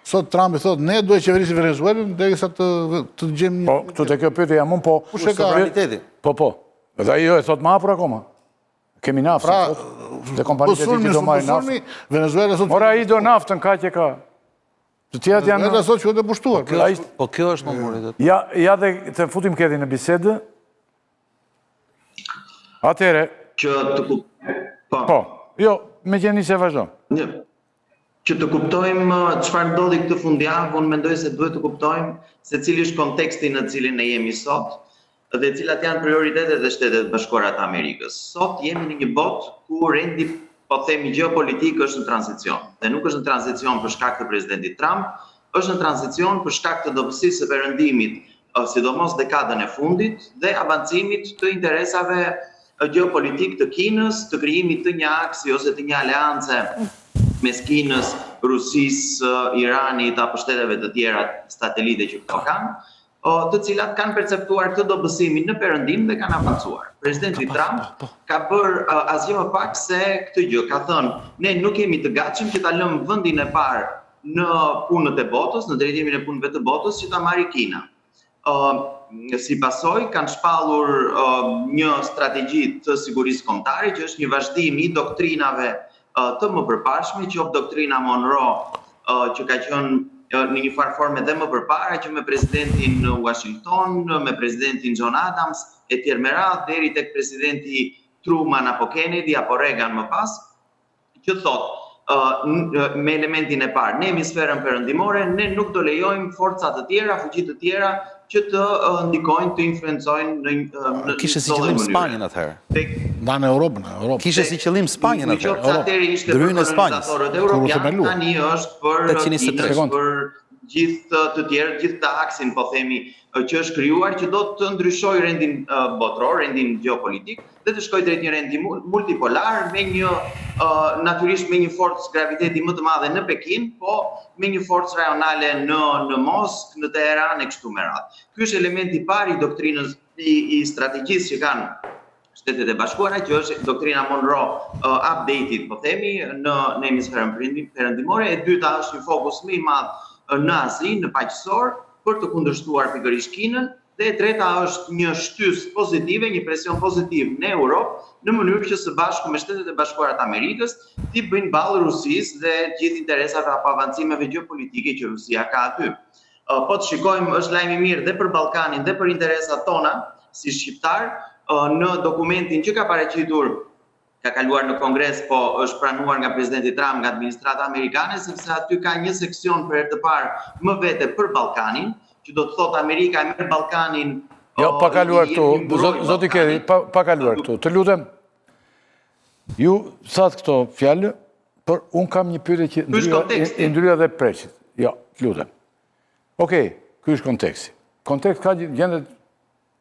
sot Trumpi thotë ne duhet qeverisim Venezuelën derisa të gjejmë një. Po, këtu te kjo pyetje jam unë, po. Kush e ka Sovraniteti. Po. Edhe ai e thot më hapur akoma. Kemi naftë. Dhe kompanitë e tij do marrin naftë. Venezuela sot. Ora ai do naftën kaq e ka. Të tjerat janë. Venezuela sot që të pushtuar. Po kjo është më mori. Ja dhe të futim këti në bisedë. Atëre. Që të Po. Jo, me gjeni se vazhdo. Që të kuptojmë çfarë ndodhi këtë fundjavë, unë mendoj se duhet të kuptojmë se cili është konteksti në cilin ne jemi sot dhe cilat janë prioritetet e Shtetet Bashkuara të Amerikës. Sot jemi në një botë ku rendi, po themi, gjeopolitik është në tranzicion. Dhe nuk është në tranzicion për shkak të presidentit Trump, është në tranzicion për shkak të dobësisë së perëndimit, sidomos dekadën e fundit, dhe avancimit të interesave gjeopolitik të Kinës, të krijimit të një aksi ose të një aleance mes Kinës, Rusisë, Iranit apo shteteve të tjera satelite që këto kanë, të cilat kanë perceptuar këtë dobësimin në perëndim dhe kanë avancuar. Presidenti Trump ka bërë asgjë më pak se këtë gjë, ka thënë, ne nuk jemi të gatshëm që ta lëmë vendin e parë në punët e botës, në drejtimin e punëve të botës që ta marrë Kina. Si pasojë kanë shpallur një strategji të sigurisë kombëtare që është një vazhdim i doktrinave të mëpërparshme, qoftë doktrina Monroe që ka qenë në një farë forme dhe më përpara, që me presidentin Washington, me presidentin John Adams, e tjerë me radhë, deri tek presidenti Truman apo Kennedy apo Reagan më pas, që thotë me elementin e parë, në hemisferën perëndimore, ne nuk do lejojmë forca të tjera, fuqi të tjera që të ndikojnë, të influencojnë në Kishte si qëllim Spanjën atëherë. Da në Europën, Kishte si qëllim Spanjën atëherë. Atëherë ishte për kolonizatorët europian, tani është për gjithë të tjerë, gjithë të aksin, po themi, që është krijuar, që do të ndryshojë rendin botror, rendin gjeopolitik, dhe të shkojë drejt një rendi multipolar, me një natyrisht me një forcë graviteti më të madhe në Pekin, po me një forcë rajonale në Moskë, në Teheran e kështu me radhë. Ky është elementi i parë i doktrinës i strategjisë që kanë Shtetet e Bashkuara, që është doktrina Monroe updated, po themi, në hemisferën perëndimore. E dyta është një fokus më i madh në Azi, në paqësor, për të kundërshtuar pikërisht Kinën, dhe e treta është një shtysë pozitive, një presion pozitiv në Europë, në mënyrë që së bashku me Shtetet e Bashkuara të Amerikës t'i bëjnë ballë Rusisë dhe gjithë interesave apo avancimeve gjeopolitike që Rusia ka aty. Po të shikojmë, është lajm i mirë dhe për Ballkanin dhe për interesat tona si shqiptar, në dokumentin që ka paraqitur, ka kaluar në Kongres, po është pranuar nga presidenti Trump, nga administrata amerikane, sepse aty ka një seksion për herë të parë më vete për Ballkanin, që do të thotë Amerika e merr Ballkanin. Jo, pa kaluar këtu, zoti Kedi, pa kaluar këtu. Të lutem, ju thatë këto fjalë, por unë kam një pyetje që ndryja dhe preqit. Jo, të lutem. Okej, ky është konteksti. Kontekst ka gjendet,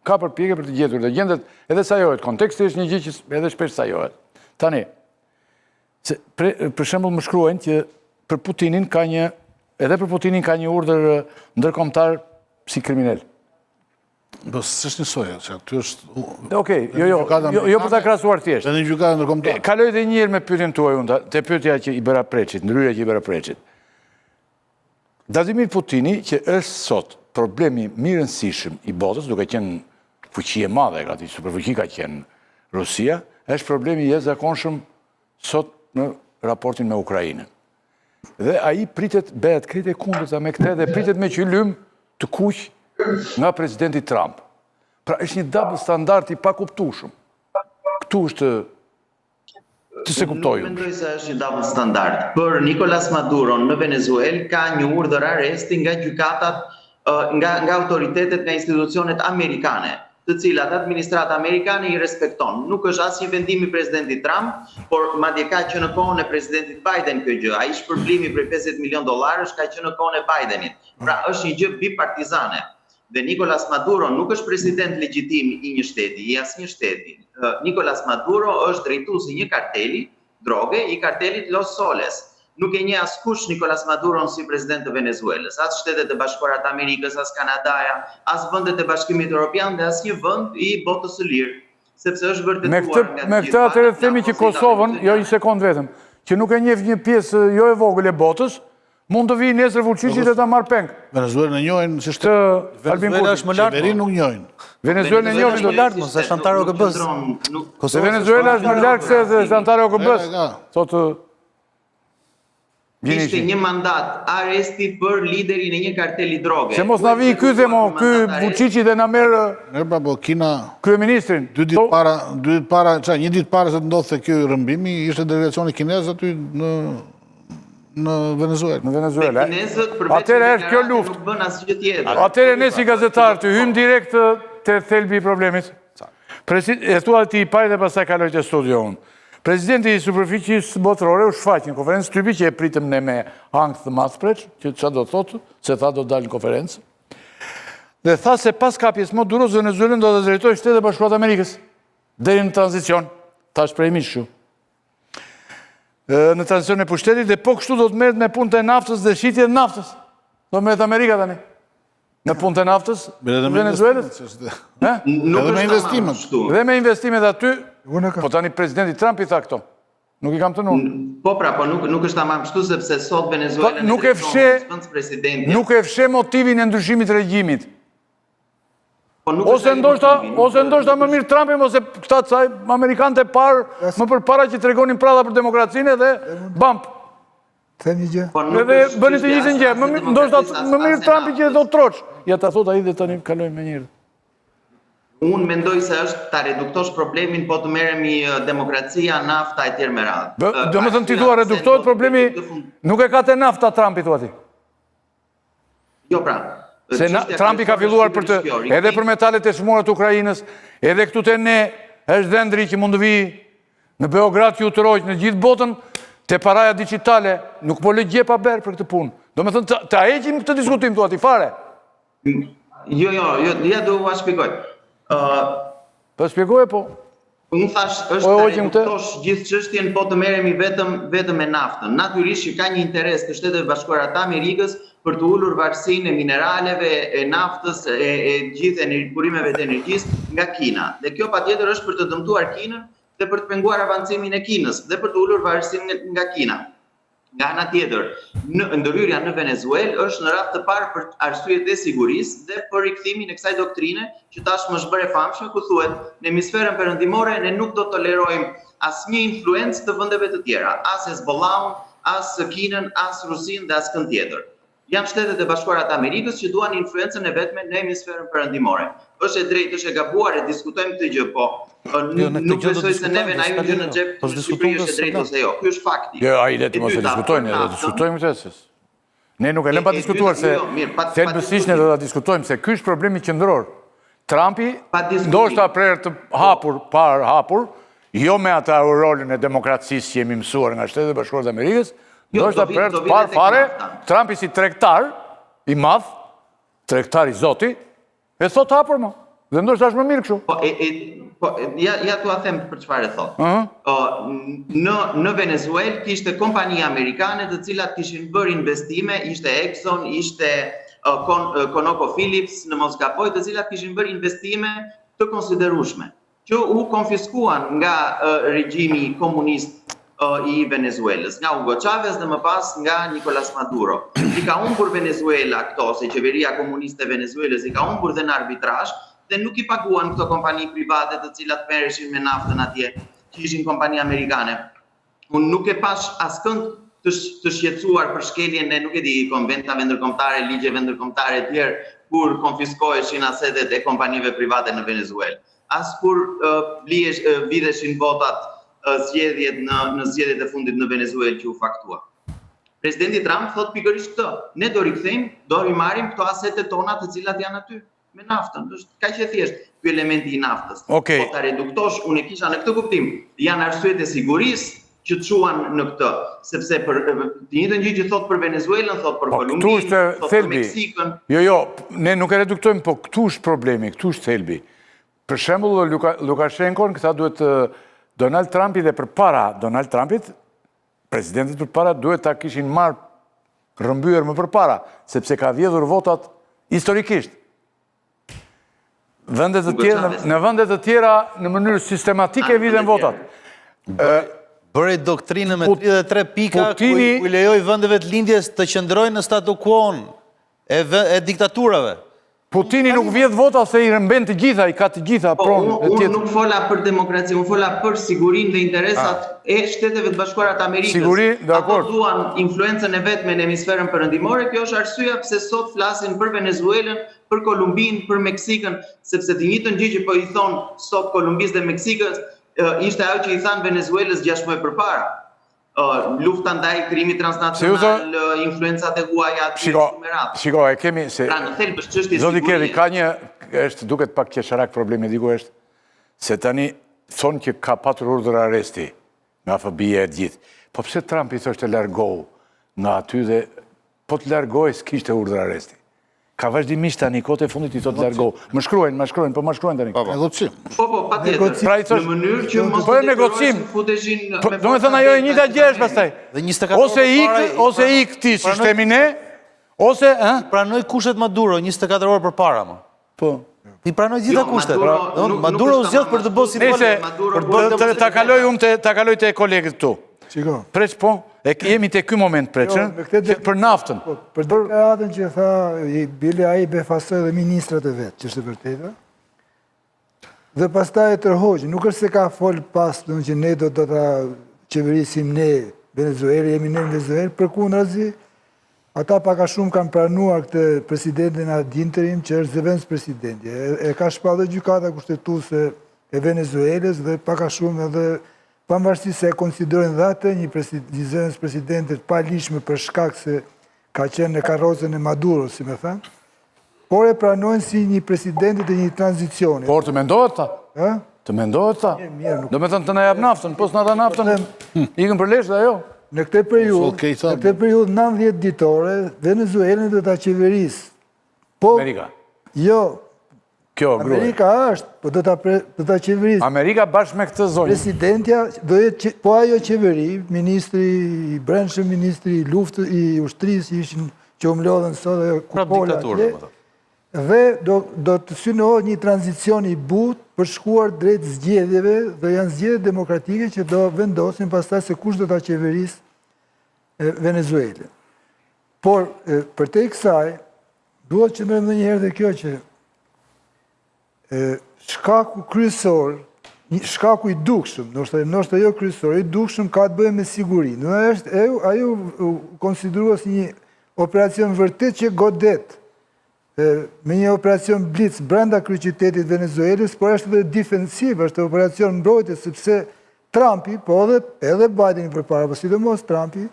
ka përpjekje për të gjetur dhe gjendet edhe sajohet. Konteksti është një gjë që edhe shpesh sajohet. Tani, për shembull më shkruajnë që për Putinin ka një, edhe për Putinin ka një urdhër ndërkombëtar si kriminal. Po s'është njësoj, që aty është... Okej, jo për ta krahasuar thjesht. Edhe një gjykatë ndërkombëtare. Kaloj edhe një herë me pyetjen tuaj unë, te pyetja që i bëra Preçit, ndryrja që i bëra Preçit. Vladimir Putini, që është sot problemi më i rëndësishëm i botës, duke qenë fuqi e madhe, gati superfuqi ka qenë Rusia, është problemi i jashtëzakonshëm sot në raportin me Ukrainën. Dhe ai pritet bëhet krejt e kundërta me këtë dhe pritet me qylym të kuq nga presidenti Trump. Pra është një double standard i pakuptueshëm. Ktu është të se kuptoj. Nuk mendoj se është një double standard. Për Nicolas Maduro në Venezuelë ka një urdhër arresti nga gjykatat nga autoritetet, nga institucionet amerikane, të cilat administrata amerikane i respekton. Nuk është asnjë vendim i presidentit Trump, por madje ka që në kohën e presidentit Biden kjo gjë. Ai shpërblimi prej $50 milion ka që në kohën e Bidenit. Pra është një gjë bipartizane. Dhe Nicolas Maduro nuk është president legjitim i një shteti, i asnjë shteti. Nicolas Maduro është drejtuesi i një karteli droge, i kartelit Los Soles. Nuk e njeh askush Nicolas Maduron si president të Venezuelës, as Shtetet e Bashkuara të Amerikës, as Kanadaja, as vendet e Bashkimit Evropian dhe asnjë vend i botës së lirë, sepse është vërtetuar nga me këtë atëherë themi që Kosovën, jo një sekond vetëm, që nuk e njeh një pjesë jo e vogël e botës, mund të vijë nesër Vučići dhe ta marr peng. Venezuelën e njohin si shtet. Venezuela është më lart. Qeverin nuk njohin. Venezuelën e njohin më lart, mos është antar OKB-s. Venezuela është më lart se është antar OKB-s. Thotë Ishte një mandat aresti për liderin e një karteli droge. Se mos na vi ky dhe mo, ky Vučići dhe na merr Po Kina kryeministrin. një ditë para se të ndodhte ky rrëmbimi, ishte delegacioni kinez aty në Venezuelë. Në Venezuela. Kinezët përveç Atëherë është kjo luftë. nuk bën asgjë tjetër. Atëherë ne si gazetar të hym direkt te thelbi i problemit. E thua ti i pari dhe pastaj kaloj te studio unë. Presidenti i superfiqisë botërore u shfaq në konferencë typi që e pritëm ne me ankth të madhpreç, që çfarë do thotë, se tha do dalë në konferencë. Dhe tha se pas kapjes Maduros Venezuelën do të drejtojë Shtetet e Bashkuara të Amerikës deri në tranzicion. Tash premisht kështu. Në tranzicion e pushtetit dhe po kështu do të merret me punët e naftës dhe shitje të naftës. Do merret Amerika tani. Në punët e naftës Venezuelës. Nuk me investimet. Dhe me investimet aty. Po tani presidenti Trump i tha këto. Nuk i kam të nuk. Po pra, po nuk është tamam kështu sepse sot Venezuela nuk e fshe motivin e ndryshimit të regjimit. Ose ndoshta më mirë Trumpi ose këta caj amerikanët e parë më përpara që tregonin pralla për demokracinë dhe bamp. Them një gjë. Edhe bëni të njëjtën gjë. Ndoshta më mirë Trumpi që do troç. Ja ta thot ai dhe tani kalojmë me njëherë. Unë mendoj se është ta reduktosh problemin, po të merremi demokracia, nafta e tjerë me radhë. Do më thënë ti thua reduktohet problemi, nuk e ka te nafta Trumpi thua ti. Jo pra. Se Trumpi ka filluar për të, edhe për metalet e çmuara të Ukrainës, edhe këtu te ne, është dhëndri që mund të vi në Beograd ju të rojtë në gjithë botën, te paraja digitale, nuk po lë gjepa berë për këtë punë. Do më thënë, ta heqim këtë diskutim thua ti fare. Jo, ja do ua shpjegoj. Po shpjegoje po. Unë thash është ta reduktosh gjithë çështjen po të merremi vetëm me naftën. Natyrisht që ka një interes të Shtetet e Bashkuara të Amerikës për të ulur varësinë e mineraleve, e naftës, e gjithë burimeve të energjisë nga Kina. Dhe kjo patjetër është për të dëmtuar Kinën dhe për të penguar avancimin e Kinës dhe për të ulur varësinë nga Kina. Nga ana tjetër, ndërhyrja në Venezuelë është në radhë të parë për arsyet e sigurisë dhe për rikthimin e kësaj doktrine që tashmë është bërë e famshme, ku thuhet në hemisferën perëndimore ne nuk do tolerojmë asnjë influencë të vendeve të tjera, as Hezbollahun, as Kinën, as Rusinë dhe as kënd tjetër. Janë Shtetet e Bashkuara të Amerikës që duan influencën e vetme në hemisferën perëndimore. Është e drejtë, është e gabuar, e diskutojmë këtë gjë, po nuk besoj se neve na ju gjë në xhep të Shqipërisë është e drejtë ose jo. Ky është fakti. Jo, ai le të mos e diskutojmë, ne do të diskutojmë këtë. Ne nuk e lëm pa diskutuar se thelbësisht ne do ta diskutojmë se ky është problemi qendror. Trumpi ndoshta prerë të hapur, jo me ata rolin e demokracisë që jemi mësuar nga Shtetet e Bashkuara të Amerikës, ndoshta prerë të parë fare, Trumpi si tregtar i madh, tregtar i Zoti, e thot hapur më. Dhe ndoshta është më mirë kështu. Po, ja t'ua them për çfarë thot. Në Venezuelë kishte kompani amerikane të cilat kishin bërë investime, ishte Exxon, ishte ConocoPhillips në mos gaboj, të cilat kishin bërë investime të konsiderueshme, që u konfiskuan nga regjimi komunist i Venezuelës, nga Hugo Chavez dhe më pas nga Nicolas Maduro. I ka humbur Venezuela këto, se qeveria komuniste e Venezuelës i ka humbur dhe në arbitrazh, dhe nuk i paguan këto kompani private të cilat merreshin me naftën atje, që ishin kompani amerikane. Unë nuk e pash askënd të shqetësuar për shkeljen e, nuk e di, konventave ndërkombëtare, ligjeve ndërkombëtare e tjerë, kur konfiskoheshin asetet e kompanive private në Venezuelë. As kur vidheshin votat në zgjedhjet e fundit në Venezuelë që u faktua. Presidenti Trump thot pikërisht këtë. Ne do rikthejmë, do rimarrim këto asete tona të cilat janë aty me naftën. Është kaq e thjeshtë ky elementi i naftës. Okej. Po ta reduktosh, unë e kisha në këtë kuptim. Janë arsyet e sigurisë që të shuan në këtë, sepse për të njëjtën gjë që thot për Venezuelën, thot për Kolumbinë, thot për Meksikën. Jo, ne nuk e reduktojmë, po këtu është problemi, këtu është thelbi. Për shembull, Lukashenkon, këta duhet Donald Trumpi dhe përpara Donald Trumpit, presidentit përpara duhet ta kishin marrë rrëmbyer më përpara, sepse ka vjedhur votat historikisht. Në vendet të tjera në mënyrë sistematike vjedhen votat. Bërej doktrinë me 33 pika ku i lejoj vendeve të lindjes të qëndrojnë në statu quo-n e diktaturave. Putini nuk vjedh vota se i rëmben të gjitha, i ka të gjitha pronë e Unë tjetër. nuk fola për demokraci, unë fola për sigurinë dhe interesat e Shteteve të Bashkuara të Amerikës. Siguri, Ato dakord. duan influencën e vetme në hemisferën perëndimore, kjo është arsyeja pse sot flasin për Venezuelën, për Kolumbinë, për Meksikën, sepse të njëjtën gjë që po i thon sot Kolumbisë dhe Meksikës, ishte ajo që i thanë Venezuelës 6 muaj përpara. Lufta ndaj krimit transnacional, influencat e huaja aty me radhë. Shiko, e kemi se... Pra në thelb është çështje Zoti Kerri, sigurie. ka një, është duket pak qesharak problemi, diku është, se tani thonë që ka patur urdhër arresti, nga FBI e gjithë. Po pse Trump i thoshte largohu nga aty dhe, po të largohej s'kishte urdhër arresti. Ka vazhdimisht tani, kote e fundit i thotë largohu. Më shkruajnë, po më shkruajnë tani. Negocim. Po, patjetër. Pra i thosh, Në mënyrë që mos po e të negocim. detyrohesh futeshin me Do me thënë ajo e njëjta gjë është pastaj. Dhe 24 Ose ik ti sistemin e, ose, Pranoj kushtet Maduro 24 orë përpara, më. Po. I pranoj gjitha kushtet. Maduro u zgjedh për të bërë Nese, ta kaloj te kolegët tu. Qiko. Preç po, jemi te ky moment preç, për naftën. Për deklaratën që tha, bile ai befasoi dhe ministrat e vetë, që është e vërtetë. Dhe pastaj e tërhoqë, nuk është se ka fol pas, që ne do ta qeverisim ne Venezuela, jemi ne në Venezuela, përkundrazi, ata pak a shumë kanë pranuar këtë presidentin ad interim, që është zëvendës presidenti. E ka shpallë gjykata kushtetuese e Venezuelës dhe pak a shumë edhe pavarësisht se e konsiderojnë dhe atë një zëvendës presidentit pa lishme për shkak se ka qenë në karrocën e Maduro, si me thënë, por e pranojnë si një presidentit e një tranzicioni. Por të mendohet ta? Të mendohet ta? Mirë, Do me thënë të na jap naftën, po s'na dha naftën, ikën për lesh dhe ajo. Në këtë periudhë 90 ditore, Venezuelën do ta qeverisë. Po, Amerika. jo, Kjo, gruaj. Amerika është, po do ta qeverisë. Amerika bashkë me këtë zonjë. Presidentja do jetë, po ajo qeveri, ministri i brendshëm, ministri i luftës, i ushtrisë, ishin që u mlodhen sot dhe kupola atje, dhe do të synohet një tranzicion i butë për shkuar drejt zgjedhjeve, dhe janë zgjedhje demokratike që do vendosin pastaj se kush do ta qeverisë Venezuelën. Por për te kësaj, duhet që më ndonjëherë dhe kjo që shkaku kryesor, shkaku i dukshëm, ndoshta jo kryesor, i dukshëm ka të bëjë me sigurinë. Ajo konsideruar si një operacion vërtet që godet me një operacion blitz brenda kryeqytetit Venezuelës, por është edhe defensiv, është operacion mbrojtje, sepse Trumpi, po edhe Bideni përpara, po sidomos Trumpi,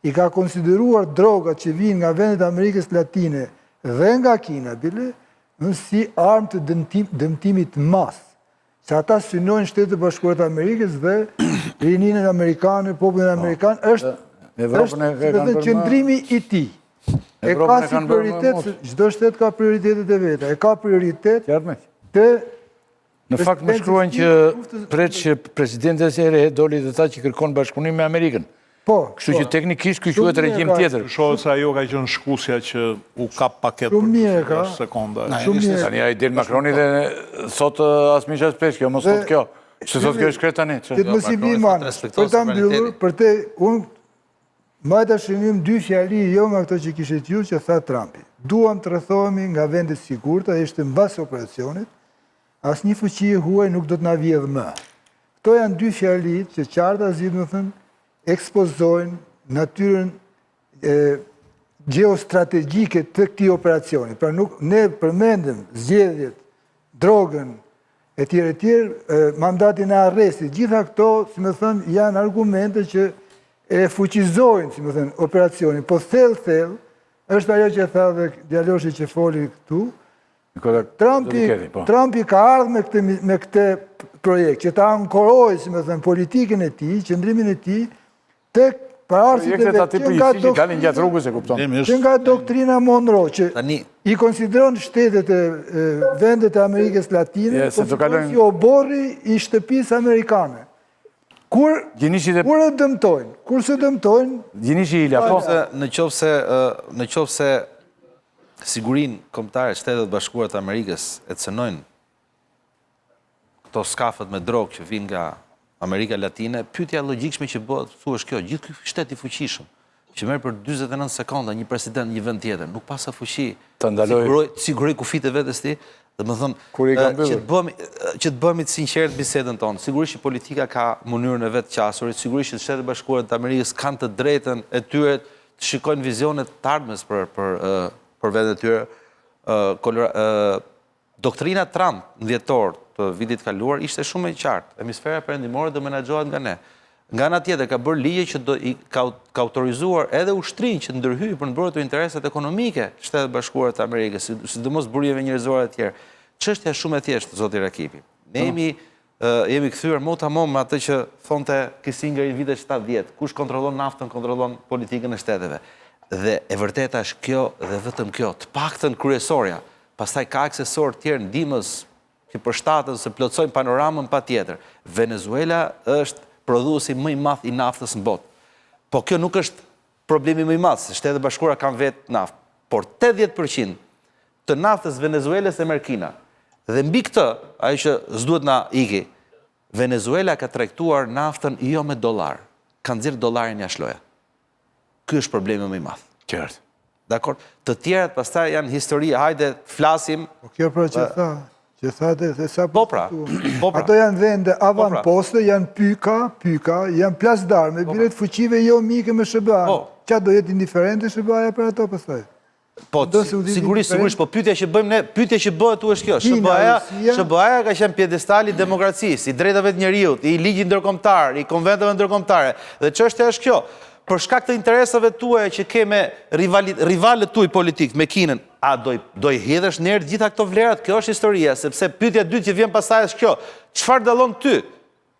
i ka konsideruar drogat që vinë nga vendet e Amerikës Latine dhe nga Kina, bile, si armë të dëmtimit mas, që ata synojnë Shtetet e Bashkuara të Amerikës dhe rininën amerikane, popullin amerikan, është qëndrimi i tij. E ka si prioritet, çdo shtet ka prioritetet e veta, e ka prioritet të... Në fakt më shkruajnë që preç që presidentës e re doli dhe ta që kërkon bashkëpunim me Amerikën. Kështu që teknikisht ky quhet regjim tjetër. Shohet se ajo ka qenë shkusja që u kap paket për 20 sekonda. Tani ai del Macroni dhe thot asmish as pesh, kjo mos thot kjo. Se thot kjo është kret tani. Ti mos i bëj man. Për ta mbyllur, për te unë mbajta shënim dy fjali jo nga ato që kishit ju që tha Trumpi. Duam të rrethohemi nga vendet sigurta, ishte mbas operacionit. Asnjë fuqi e huaj nuk do të na vjedh më. Kto janë dy fjalit që qarta thënë ekspozojnë natyrën geostrategjike të këtij operacioni. Pra ne përmendëm zgjedhjet, drogën, etj, mandatin e arrestit. Gjitha këto, si më thënë, janë argumente që e fuqizojnë, si më thënë, operacionin, po thellë, është ajo që tha dhe djaloshi që foli këtu, Trumpi ka ardhur me këtë projekt, që ta ankorojë, si më thënë, politikën e tij, qëndrimin e tij, tek pararësit e vetë, që nga doktrina Monroe, që i konsideron shtetet e vendet e Amerikës Latine, konsideron si oborri i shtëpisë amerikane. Kur e dëmtojnë, kur se dëmtojnë... Në qoftë se sigurin kombëtare Shtetet Bashkuara të Amerikës e cënojnë këto skafët me drogë që vinë nga Amerika Latine, pyetja logjikshme që bëhet këtu është kjo, gjithë ky shtet i fuqishëm, që merr për 49 sekonda një president një vend tjetër, nuk pasa fuqi siguroj kufit e vetes ti, domethënë që të bëhemi të sinqertë bisedën tonë. Sigurisht që politika ka mënyrën e vet qasurit, sigurisht që Shtetet Bashkuara të Amerikës kanë të drejtën e tyre të shikojnë vizionet të ardhmes për vendet e tyre. Doktrina Trump në dhjetor të vitit kaluar ishte shumë e qartë. Hemisfera perëndimore do menaxhohet nga ne. Nga ana tjetër ka bërë ligje që ka autorizuar edhe ushtrinë që ndërhyjë për mbrojtje të interesat ekonomike të Shtetet Bashkuara të Amerikës, sidomos burjeve njerëzore të tjerë. Çështja është shumë e thjeshtë, zoti Rakipi. Ne jemi kthyer motamom me atë që thonte Kissinger në vitet 70. Kush kontrollon naftën, kontrollon politikën e shteteve. Dhe e vërteta është kjo dhe vetëm kjo, të paktën kryesorja. Pastaj ka aksesorë të tjerë ndihmës që përshtaten se plotësojnë panoramën patjetër. Venezuela është prodhuesi më i madh i naftës në botë. Po kjo nuk është problemi më i madh, se Shtetet Bashkuara kanë vetë naftë, por 80% të naftës Venezuelës e merr Kina. Dhe mbi këtë, ajo që s'duhet na iki, Venezuela ka tregtuar naftën jo me dollar, ka nxjerr dollarin jashtë loja. Ky është problemi më i madh. Qartë. Dakor? Të tjerat pastaj janë histori, hajde flasim. Po kjo pra që tha dhe sa po pra. Ato janë vende avantposte, janë pyka, janë plasdarme, bilet fuqive jo mike me SBA. Qa do jetë indiferente SBA-ja për ato pastaj? Po, sigurisht, po pyetja që bëjmë ne, pyetja që bëhet tu është kjo. SBA-ja ka qenë pjedestali i demokracisë, i drejtave të njeriut, i ligjit ndërkombëtar, i konventeve ndërkombëtare. Dhe çështja është kjo. Për shkak të interesave tuaja që ke me rivalët tuaj politik, me Kinën, a do i hedhësh njerë gjitha këto vlerat? Kjo është historia, sepse pyetja dytë që vjen pastaj është kjo. Çfarë dallon ty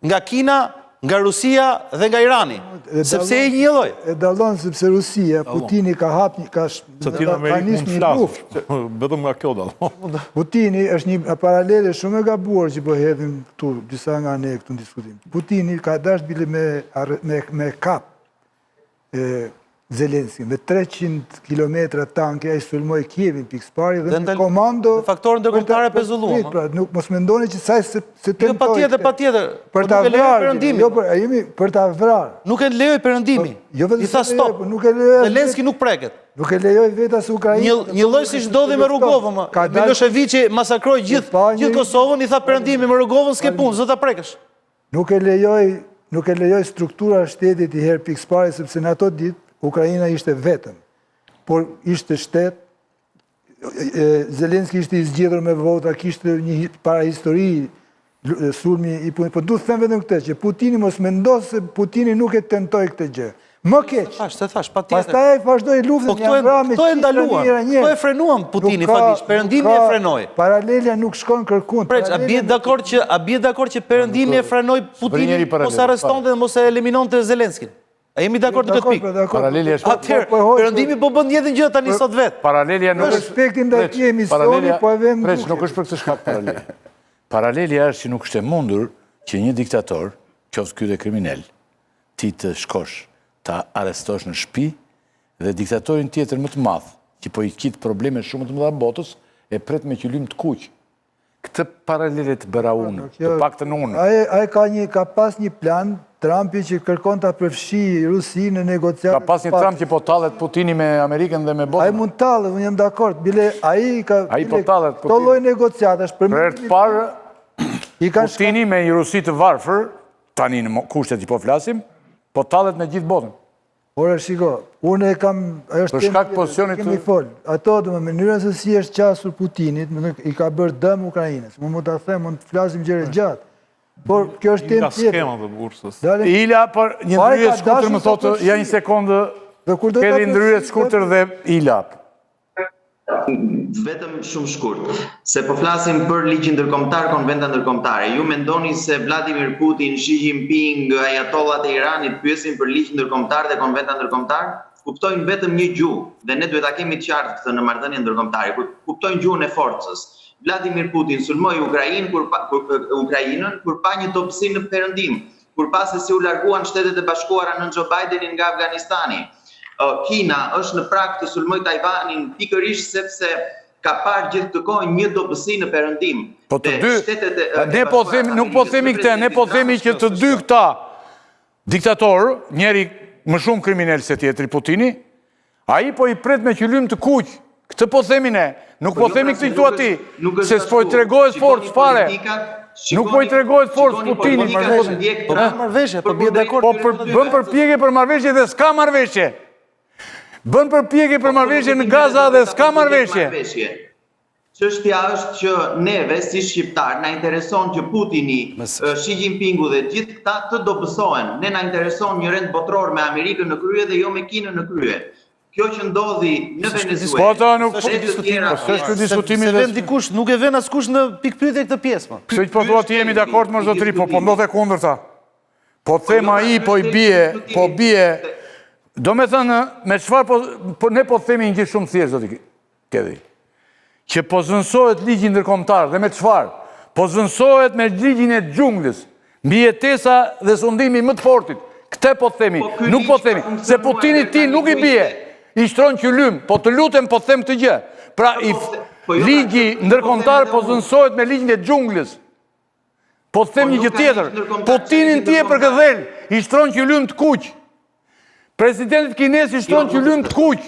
nga Kina, nga Rusia dhe nga Irani? Sepse e një lloj. E dallon sepse Rusia, Putini ka nis një luftë. Vetëm nga kjo dallon. Putini është një paralele shumë e gabuar që po hedhim këtu disa nga ne këtu në diskutim. Putini ka dashur bile me kap Zelenski, me 300 kilometra tanke, a i sulmoj Kievin pikspari dhe me komando... Dhe faktorën ndërkombëtare pezulluan. Mos mendoni që saj se tentoj... Jo, patjetër. Për ta vrarë. Për ta vrarë. Nuk e lejoj perëndimi. I tha stop. Zelenski nuk preket. Nuk e lejoj vetas Ukrainë. Një lloj siç ndodhi me Rugovën. Miloševići masakroi gjithë Kosovën, i tha perëndimi me Rugovën s'ke punë, zë ta prekësh. Nuk e lejoj struktura shtetit i herë pikspari, sepse në ato ditë Ukraina ishte vetëm, por ishte shtet, Zelenski ishte i zgjedhur me vota, kishte një parahistori, sulmi i punit, po du të them vetëm këtë, që Putini mos mendos se Putini nuk e tentoj këtë gjë. Më keq. Thash, patjetër. Pastaj vazhdoi luftën, janë vrarë me qindra mijëra njerëz. Po e frenuam Putini fatisht, perëndimi e frenoi. Paralelia nuk shkon kërkund. A bie dakord që perëndimi e frenoi Putinin, mos arrestonte dhe mos e eliminonte Zelenskin? A jemi dakord në këtë pikë? Paralelia është... Atëherë, perëndimi po bën njëjtën gjë tani sot vetë. Paralelia nuk është... Respektin ndaj këtij emisioni, po e vëm duke. Nuk është për këtë shkak paralelia. Paralelia është që nuk është e mundur që një diktator, qoftë ky dhe kriminal, ti të shkosh ta arrestosh në shtëpi dhe diktatorin tjetër më të madh, që po i kit probleme shumë të mëdha botës, e pret me qylim të kuq. Këtë paralele të bëra unë, të paktën unë. Ai ka pas një plan Trumpi që kërkon ta përfshi Rusi në negociatë. Ka pas një Trump që po tallet Putini me Amerikën dhe me botën. Ai mund tallet, unë jam dakord. Bile ai po tallet këto lloj negociatash për të parë Putini me një Rusi të varfër, tani në kushtet që po flasim, po tallet me gjithë botën. Ora shiko, unë e kam... Për shkak pozicionit të... Kemi fol. Ato dhe me mënyrën se si është qasur Putinit, i ka bërë dëm Ukrajinës. Më mund të them, mund të flasim gjëre gjatë. Por kjo është Nga temë tjetër. skema dhe bursës. Dalim- Ila, për një Fare ndryrje ka shkurtër dashur më sa thotë, përfshi- ja një sekondë, Dhe kur do ta keni ndryrje përfshi- shkurtër dhe Ila. Vetëm shumë shkurt, se po flasim për ligjin ndërkombëtar, konventa ndërkombëtare. Ju mendoni se Vladimir Putin, Xi Jinping, ajatollat e Iranit pyesin për ligj ndërkombëtar dhe konventa ndërkombëtar? Kuptojnë vetëm një gjuhë dhe ne duhet ta kemi të qartë këtë në marrëdhënie ndërkombëtare. Kuptojnë gjuhën e forcës. Vladimir Putin sulmoi Ukrainën kur pa një dobësi në perëndim, kur pas se si u larguan Shtetet e Bashkuara në Joe Bidenin nga Afganistani. Kina është në prag të sulmoj Tajvanin pikërisht sepse ka parë gjithë të kohë një dobësi në perëndim. Po të dy, ne po themi, nuk po themi këtë, ne po themi që të dy këta diktatorë, njeri më shumë kriminal se tjetri Putini, ai po I pret me qyllym të kuq. Këtë po themi ne, nuk po themi këtë këtu ati, se s'po I tregohet forcë fare. Nuk po I tregohet forcë Putini. Po bën marrëveshje, po bie dakord. Po bën përpjekje për marrëveshje dhe s'ka marrëveshje. Bën përpjekje për marrëveshje në Gaza dhe s'ka marrëveshje. Çështja është që neve si shqiptar na intereson që Putini, Xi Jinpingu dhe gjithë këta të dobësohen. Ne na intereson një rend botror me Amerikën në krye dhe jo me Kinën në krye. Kjo që ndodhi në Venezuelë. Po ata nuk është diskutimi se vend dikush, nuk e vën askush në pikpyetje këtë pjesë më. Pse që po thua ti jemi dakord më zotëri, po ndodhe kundërta. Po them ai po I bie. Do me thënë, me çfarë ne po themi një gjë shumë thjesht zoti Kedi. Që po zënsohet ligji ndërkombëtar dhe me çfarë? Po zënsohet me ligjin e xhunglës, mbi jetesa dhe sundimi më të fortit. Këtë po themi, nuk po themi, se Putini ti nuk I bie, I shtron qylym, po të lutem po them këtë gjë. Pra ligji ndërkombëtar po zënsohet me ligjin e xhunglës. Po them një gjë tjetër, Putinin ti e përkëdhel, I shtron qylym të kuq. Presidentit kines I shtron qylym të kuq.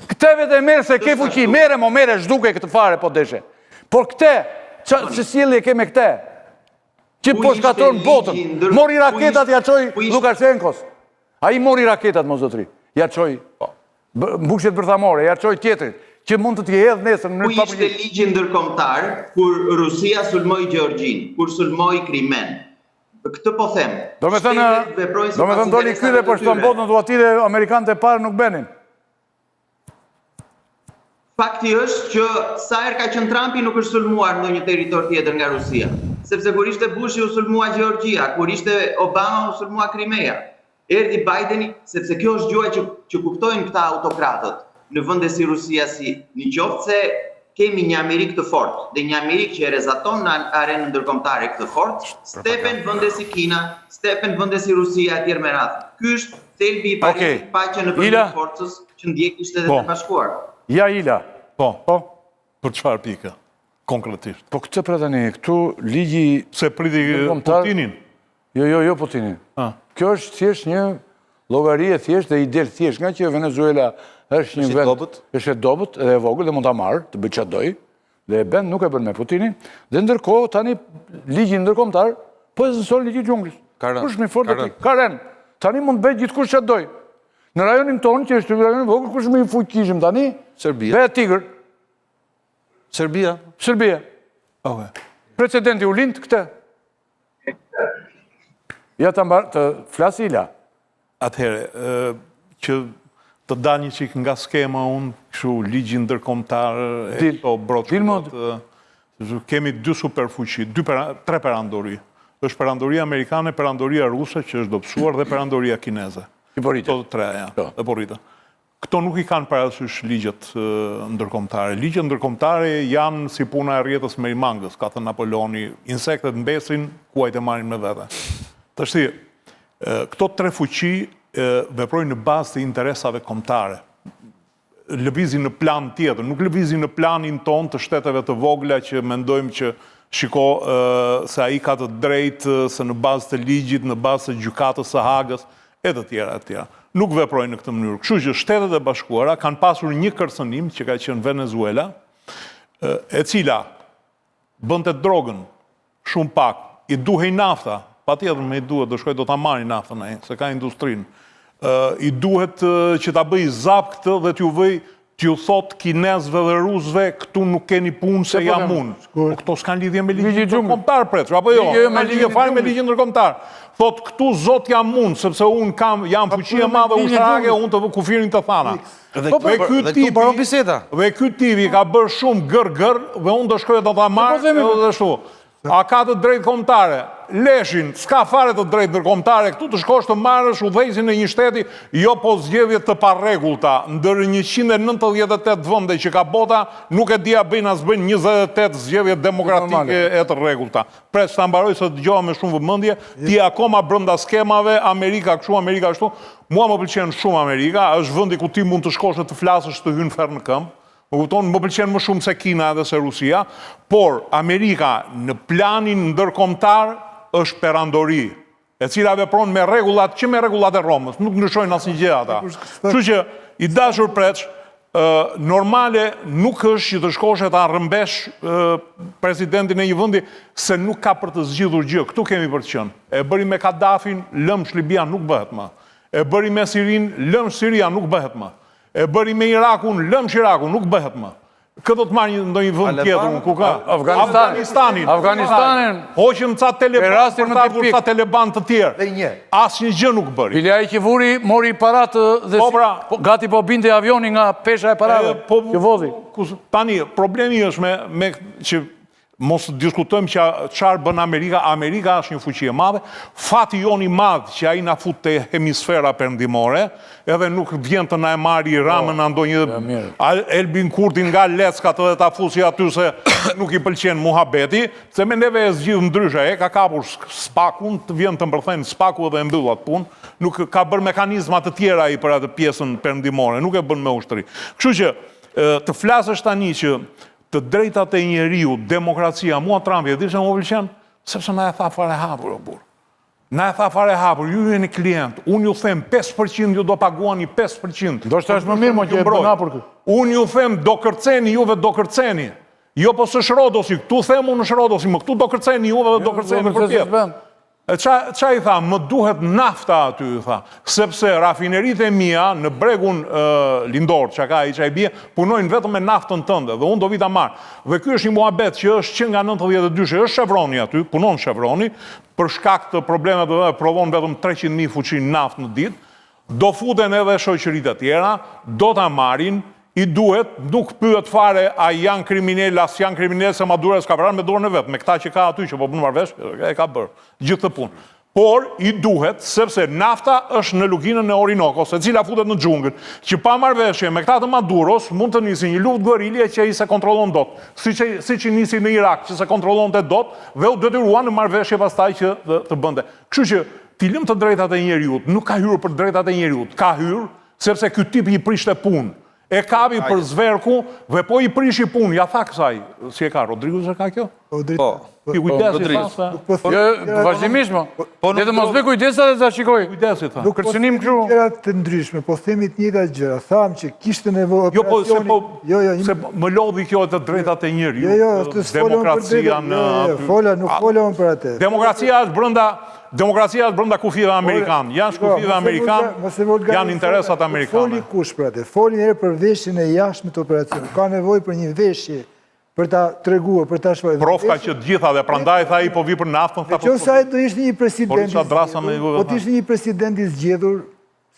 Këte vetë e merë se ke fuqi, mere zhduke këtë fare po deshe. Por këte, që sjellje ke me këte? Që po shkatron botën. Mori raketat ja qoj Lukashenkos. A I mori raketat, mo zotri. Ja qoj mbushet bërthamore, ja qoj tjetrit. Që mund të t'je hedhë nesër në mënyrë papërgjithshme. Ku ishte ligji ndërkombëtar kur Rusia sulmoi Gjeorgjin, kur sulmoi Krimen. Këtë po them. Do me thënë doli ky dhe po shton botën do atire Amerikanët e parë nuk benin. Fakti është që sa herë ka qenë Trumpi nuk është sulmuar në një territor tjetër nga Rusia. Sepse kur ishte Bushi u sulmua Gjeorgjia, kur ishte Obama u sulmua Krimeja. Erdhi Bideni, sepse kjo është gjuha që kuptojnë këta autokratët në vende si Rusia, si në qoftë se kemi një Amerikë të fortë dhe një Amerikë që e rezaton në arenën ndërkombëtare këtë fortë, stepen vende si Kina, stepen vende si Rusia etj me radhë. Ky është thelbi I paqe në vend të forcës që ndjek Shtetet e Bashkuara. Ja Ila. Po. Për çfarë pika? Konkretisht. Po këtë pra tani, këtu ligji se priti Putinin. Jo Putinin. Kjo është thjesht një llogari e thjesht dhe I del thjesht nga që Venezuela është një vend, është e dobët dhe e vogël dhe mund ta marrë, të bëjë çfarë doj, dhe e bën nuk e bën me Putinin, dhe ndërkohë tani ligji ndërkombëtar po e zënson ligji I xhunglës. Kush më fort aty? Karen. Tani mund bëj gjithkusht çfarë doj. Në rajonin tonë që është rajon I vogël, kush më I fuqishëm tani? Serbia. Bëhet tigër. Serbia. Okej. Precedenti u lind këtë. Ja të flas Ila. Atëherë, që të dal një çik nga skema unë, kështu ligji ndërkombëtar e këto brotë. Kemi dy superfuqi, tre perandori. Është perandoria amerikane, perandoria ruse që është dobësuar dhe perandoria kineze. Këto të treja, e porritë. Këto nuk I kanë parasysh ligjet ndërkombëtare. Ligjet ndërkombëtare janë si puna e rrjetës me mangës, ka thënë Napoleoni, insektet mbesin, kuajt e marrin me vete. Tashti, këto tre fuqi veprojnë në bazë të interesave kombëtare. Lëvizin në plan tjetër, nuk lëvizin në planin ton të shteteve të vogla që mendojmë që shiko se ai ka të drejtë se në bazë të ligjit, në bazë të gjykatës së Hagës, e të tjera. Nuk veprojnë në këtë mënyrë. Kështu që Shtetet e Bashkuara kanë pasur një kërcënim që ka qenë Venezuela, e cila bënte drogën shumë pak, I duhej nafta, patjetër me I duhet, do ta marrin naftën ai, se ka industrinë. I duhet që ta bëj zap këtë dhe t'ju vëj t'ju thot kinezve dhe rusve këtu nuk keni punë se jam unë. Po këto s'kan lidhje me ligjin ndërkombëtar, pret, apo jo? Me lidhje fare me ligjin ndërkombëtar. Thot këtu zot jam unë, sepse unë jam fuqi e madhe ushtarake, unë të kufirin të thana. Dhe ky tipi ka bërë shumë gër, dhe unë do shkoj të ta marrë edhe shtu. A ka të drejtë kombëtare? Leshin, s'ka fare të drejtë ndërkombëtare, këtu të shkosh të marrësh udhëheqësin e një shteti, jo po zgjedhje të parregullta. Ndër 198 vende që ka bota, nuk e dia bëjnë as bëjnë 28 zgjedhje demokratike e të rregullta. Pres ta mbaroj se dëgjova me shumë vëmendje, ti akoma brenda skemave, Amerika kështu, Amerika ashtu. Mua më pëlqen shumë Amerika, është vendi ku ti mund të shkosh të flasësh të hyn ferr në këmbë. Më pëlqen më shumë se Kina edhe se Rusia, por Amerika në planin ndërkombëtar është perandori, e cila vepron me rregullat që me rregullat e Romës, nuk ndryshojnë asnjë gjë ata. Kështu që i dashur preç, normale nuk është që të shkosh e ta rrëmbesh presidentin e një vendi se nuk ka për të zgjidhur gjë. Këtu kemi për të qenë. E bëri me Kadafin, lëmsh Libia nuk bëhet më. E bëri me Sirin, lëmsh Siria nuk bëhet më. E bëri me Irakun, lëmsh Irakun, nuk bëhet më. Këtë do të marrë ndonjë vend tjetër, ku ka? Afganistanin. Hoqëm ca Taliban të tjerë. Asnjë gjë nuk bëri. Bile ai që vuri, mori paratë dhe gati po binte avioni nga pesha e parave. Që vodhi. Tani, problemi është me që mos diskutojmë që çfarë bën Amerika. Amerika është një fuqi e madhe. Fati jon i madh që ai na fut te hemisfera perëndimore, edhe nuk vjen të na e marri Ramën na ndonjë Elbin Kurti nga leckat edhe ta fusi aty se nuk i pëlqen muhabeti, se me neve e zgjidh ndryshe, ka kapur spakun, të vjen të mbërthejnë spaku edhe e mbyll atë punë, nuk ka bërë mekanizma të tjera ai për atë pjesën perëndimore, nuk e bën me ushtri. Kështu që të flasësh tani që të drejtat e njeriu, demokracia, mua Trumpi, e di se më pëlqen, sepse na e tha fare hapur, o burr. Na e tha fare hapur, ju jeni klient, unë ju them 5%, ju do paguani 5%. Do shta është më mirë, mo që e bën hapur këtë. Unë ju them, do kërceni, juve do kërceni. Jo po së shrodosi, këtu them unë shrodosi, më këtu do kërceni juve dhe do kërceni për tjetë. Qa i tha, më duhet nafta aty, i tha, sepse rafinerit e mia në bregun lindor, që ka i që i bje, punojnë vetëm me naftën tënde, dhe unë do vita marë. Dhe kjo është një muhabet që është që nga 92, është Chevroni aty, punon Chevroni, për shkak të problemet dhe prodhon vetëm 300.000 fuqin naftë në ditë, do futen edhe shoqëritë e tjera, do ta marrin, i duhet, nuk pyet fare a janë kriminell, as janë kriminell se Maduro s'ka vrarë me dorën e vet, me këta që ka aty që po bën marrëvesh, e ka bërë gjithë të punë. Por i duhet, sepse nafta është në luginën e Orinokos, e cila futet në xhungël, që pa marrëveshje me këta të Maduros mund të nisi një luftë guerilje që ai se kontrollon dot, siç i nisi në Irak që se kontrollonte dot dhe u detyruan në marrëveshje pastaj që të bënte. Kështu që filim të drejtat e njeriut nuk ka hyrë për drejtat e njeriut, ka hyrë sepse ky tip i prishte punë. E kapi për zverku, dhe po i prishi punë, ja tha kësaj, si e ka, Rodrigo se ka kjo? Po, Rodrigo. Vazhdimisht, mo. Le të mos bëj kujdesa dhe ta shikoj. Kujdesi, tha. Nuk kërcënim kështu. Gjëra të ndryshme, po themi të njëjta gjëra. Tham që kishte nevojë operacioni. Se më lodhi kjo të drejtat e njeriut. Jo, demokracia në... Nuk folëm për atë. Demokracia është brenda kufive amerikanë. Janë kufive amerikanë, janë interesat amerikane. Foli kush për atë. Foli njëherë për veshjen e jashtme të operacionit. Ka nevojë për një veshje për ta treguar, për ta shpjeguar. Profka që të gjitha dhe prandaj tha ai po vi për naftën, tha po. Nëse ai do ishte një president, po të ishte një president i zgjedhur,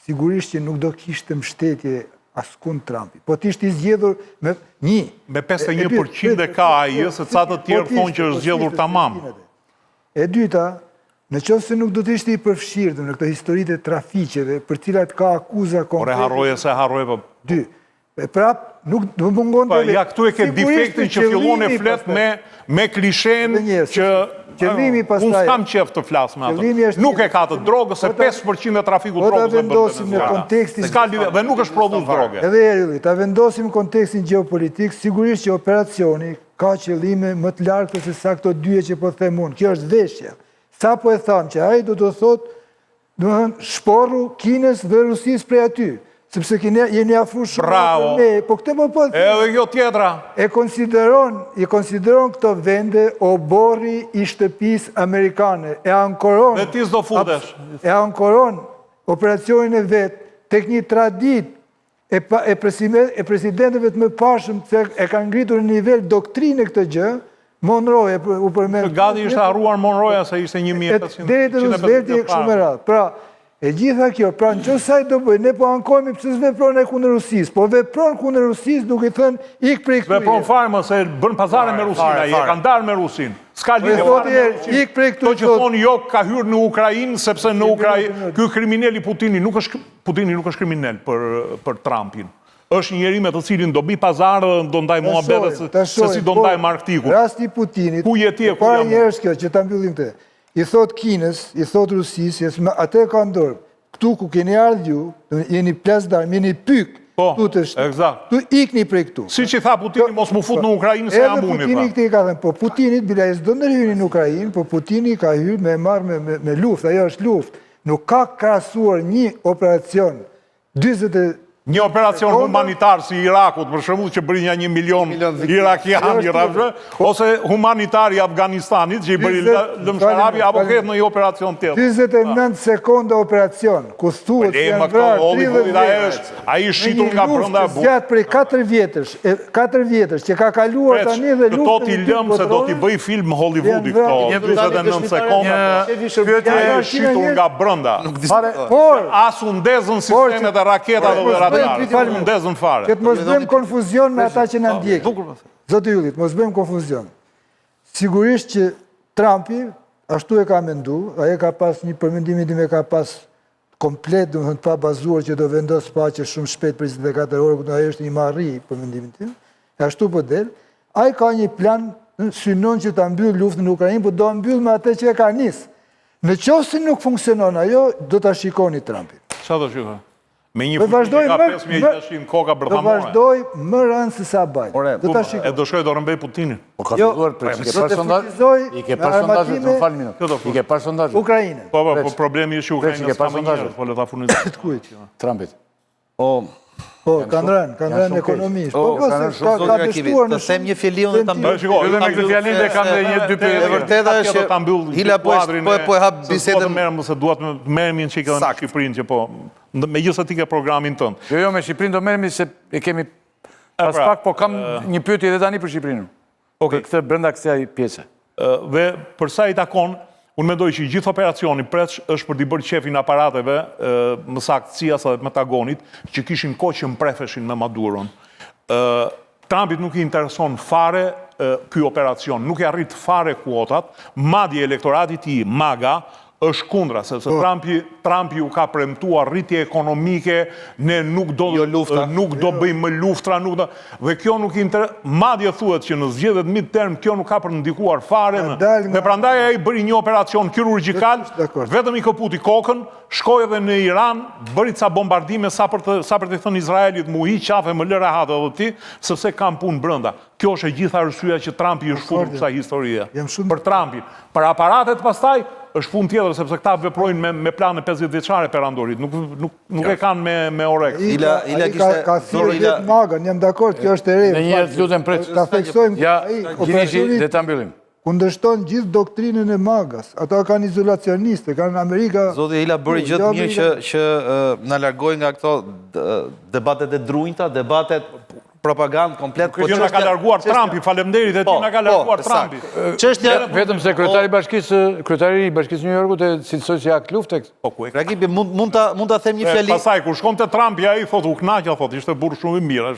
sigurisht që nuk do kishte mbështetje askund Trumpi. Po të ishte i zgjedhur me një. Me 51% e ka ai, se ca të tjerë thonë që është zgjedhur tamam. E dyta, në qoftë se nuk do të ishte i përfshirë në këto historitë e trafiqeve, për cilat ka akuza konkrete. Por e harroje se harroje po. Dy. Prap, nuk do mungon të... Ja, këtu e ke defektin që fillon e flet me klishen që... Unë s'kam qef të flasë me ato. Nuk e ka të drogës, se 5% e trafiku drogës e vendosim në kontekstin... Dhe nuk është produs droge. Edhe Erili, ta vendosim kontekstin geopolitik, sigurisht që operacioni ka qëllime më të lartë se sa këto dyje që po them unë. Kjo është veshja. Sa po e thamë që ai do të thotë shporru Kinës dhe Rusis prej aty. Sepse jeni afru shumë për ne, po këtë më po... Edhe kjo tjetra. I konsideron këto vende o borri i shtëpis amerikane. E ankoron... Dhe tis do futesh. E ankoron operacionin e vetë tek një tradit e presidentëve të më pashëm që e kanë ngritur në nivel doktrine këtë gjë, Monroe u përmend. Gati ishte harruar Monroe se ishte 1500. Deri te Roosevelti kështu me radhë. Pra, e gjitha kjo, pra në qësë sa i do bëjë, ne po ankojmë pëse s'vepron e kundër Rusisë, po vepron kundër Rusisë duke thënë ik prej këtu. Vepron fare më se bën pazare me Rusinë, ai e kanë dalë me Rusinë. S'ka lidhje fare me Rusinë. Ik prej këtu. To që thonë jo ka hyrë në Ukrainë sepse në Ukrainë ky kriminali Putini nuk është kriminal për Trumpin. Është një njeri me të cilin do bi pazar dhe do ndaj muhabete se si do ndaj Arktikun. Rasti i Putinit. Ku je ti e ku para jam? njerëz kjo që ta mbyllim këtë. I thot Kinës, i thot Rusisë, atë ka ndorë. Këtu ku keni ardhur ju, jeni plasdar, jeni pyk. Po, eksakt. eksakt. Tu ikni prej këtu. Si që tha Putini, mos mu fut në Ukrainë se jam unë. Edhe Putini këtë i ka thënë, po Putinit bila e s'do ndërhyri në Ukrainë, po Putini ka hyrë me marrë me luftë, ajo është luftë. Nuk ka krahasuar një operacion 40 Një operacion humanitar si Irakut, për shembull që bëri 1 milion irakian, ose humanitar i Afganistanit, që i bëri lëmsharabi, apo këtë në një operacion tjetër. 29 sekonda operacion, ku thuhet që janë vrarë 30 vjetësh. Ai shitur nga brenda e Gjatë prej 4 vjetësh, që ka kaluar tani dhe luftën. Këto ti lëm se do t'i bëj film Hollywoodi këto, 29 sekonda, ai shitur nga brenda. As u ndezën sistemet e raketat dhe ndezën fare. Këtë mos bëjmë konfuzion me ata që na ndjekin. Zotë Yllit, mos bëjmë konfuzion. Sigurisht që Trumpi, ashtu e ka mendu, ai ka pas një përmendim tim e ka pas komplet, domethënë pa bazuar që do vendos paqe shumë shpejt për 24 orë, kur ai është një marrë përmendimin tim. Ashtu po del, ai ka një plan, synon që ta mbyll luftën në Ukrainë, por do mbyll me atë që e ka nis. Në qoftë se nuk funksionon ajo, do ta shikoni Trumpin. Çfarë do shikoj? Me një fuqi ka 5600 koka do bërthamore. vazhdoj më rënd se sa bajt. Do ta shikoj. E do shkoj do rëmbej Putinin. Po ka filluar për i ke parë sondazhet? I ke parë sondazhet, më fal minutë. I ke parë sondazhet? Ukrainën. Po, problemi është që Ukraina s'ka më njerëz, po le ta furnizojë. Të kujt? Trumpit. Po, kanë rënë ekonomisht. Po, ka dështuar në të them një fjalion dhe ta mbyll. Edhe me këtë fjalin dhe kam dhe një dy pyetje. E vërteta është që Hila po e hap bisedën. Merrem se duat merremi në çikën në Shqipërinë që po megjithëse ti ke programin tënd. Jo, me Shqipërinë do merremi se e kemi pas pak, po kam një pyetje edhe tani për Shqipërinë. Okej, këtë brenda kësaj pjese. Dhe për sa i takon, unë mendoj që gjithë operacioni preç është për t'i bërë qefin aparateve, më saktë CIA-s dhe Pentagonit, që kishin kohë që mprefeshin me Maduron. Trumpit nuk i intereson fare ky operacion, nuk i arrit fare kuotat, madje elektorati i tij MAGA është kundra, sepse Trumpi u ka premtuar rritje ekonomike, ne nuk do bëjmë më luftra, dhe kjo nuk madje thuhet që në zgjedhjet midterm kjo nuk ka për ndikuar fare, dhe prandaj ai bëri një operacion kirurgjikal, vetëm i këputi kokën, shkoi edhe në Iran, bëri ca bombardime sa për të thënë Izraelit mu hiq qafe më lë rehat edhe ti, sepse kam punë brenda. Kjo është e gjitha arsyeja që Trumpi është futur kësaj historie. Për Trumpin. Për aparatet pastaj është punë tjetër, sepse këta veprojnë me plane 50 vjeçare perandorit, nuk e kanë me orek. Ka thirrë vetë Magën, jam dakord, kjo është e re. Në një lutem pret. Ta theksojmë Gjinishi dhe ta mbyllim. Kundërshton gjithë doktrinën e Magës. Ata kanë izolacioniste, kanë Amerika. Zoti Hila bëri gjë të mirë që na largoi nga këto debatet e drunjta, debatet propagandë komplet. Kjo nga ka larguar Trumpi, faleminderit e ti nga ka larguar Trumpi. Vetëm se kryetari i Bashkisë New Yorkut e cilësoi si akt lufte. Rakipi, mund ta them një fjali. Pastaj kur shkonte Trumpi ai thotë u kënaqja, thotë ishte burr shumë i mirë.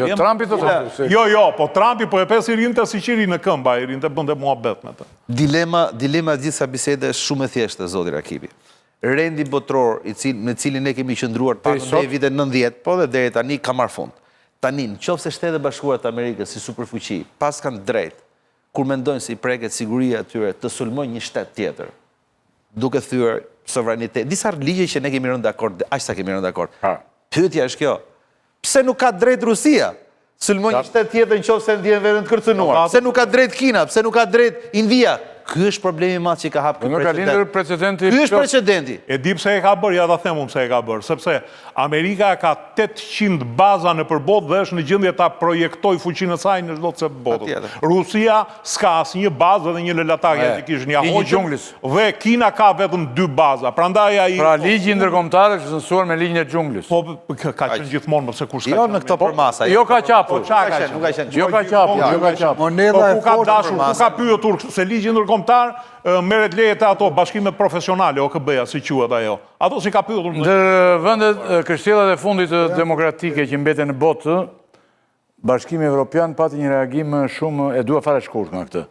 Jo Trumpi thotë. Jo, po Trumpi po e pesi rinte si qiri në këmbë, ai rinte bënte muhabet me të. Dilema e gjithë sa bisede është shumë e thjeshtë, zoti Rakipi. Rendi botror me cilin ne kemi qëndruar pak në vitet 90, po dhe deri tani ka marrë fund. Tani, në qoftë se Shtetet Bashkuara të Amerikës si superfuqi pas kanë drejt, kur mendojnë se i preket siguria atyre të sulmojnë një shtet tjetër, duke thyer sovranitet. Disa ligje që ne kemi rënë dakord, aq sa kemi rënë dakord. Pyetja është kjo. Pse nuk ka drejt Rusia? Sulmoj një shtet tjetër në qoftë se ndjen veten të kërcënuar. Pse nuk ka drejt Kina? Pse nuk ka drejt India? ky është problemi madh që ka hap ky Nuk ka lindur precedenti. Ky është precedenti. E di pse e ka bërë, ja ta them unë pse e ka bërë, sepse Amerika ka 800 baza në përbot dhe është në gjendje ta projektoj fuqinë e saj në çdo të botën. Patjetër. Rusia s'ka asnjë bazë dhe një lëlatarje që kishte një ligji i hoqën, xhunglit. dhe Kina ka vetëm 2 baza. Prandaj ai Pra ligji ndërkombëtar është zënsuar me ligjin e xhunglit. po ka qenë gjithmonë, pse kush ka Jo qenë në këto përmasa. Jo ka qapur. Nuk ka qenë. Jo ka qapur, jo ka qapur. Moneda e Ku ka fortë dashur, ku ka pyetur se ligji ndërkombëtar merret leje te ato bashkimet profesionale, OKB-ja, si quhet ajo. Ato si ka pyetur. Ndër vendet kështjellat e fundit të demokratike që mbeten në botë, Bashkimi Evropian pati një reagim shumë, e dua fare shkurt nga këtë.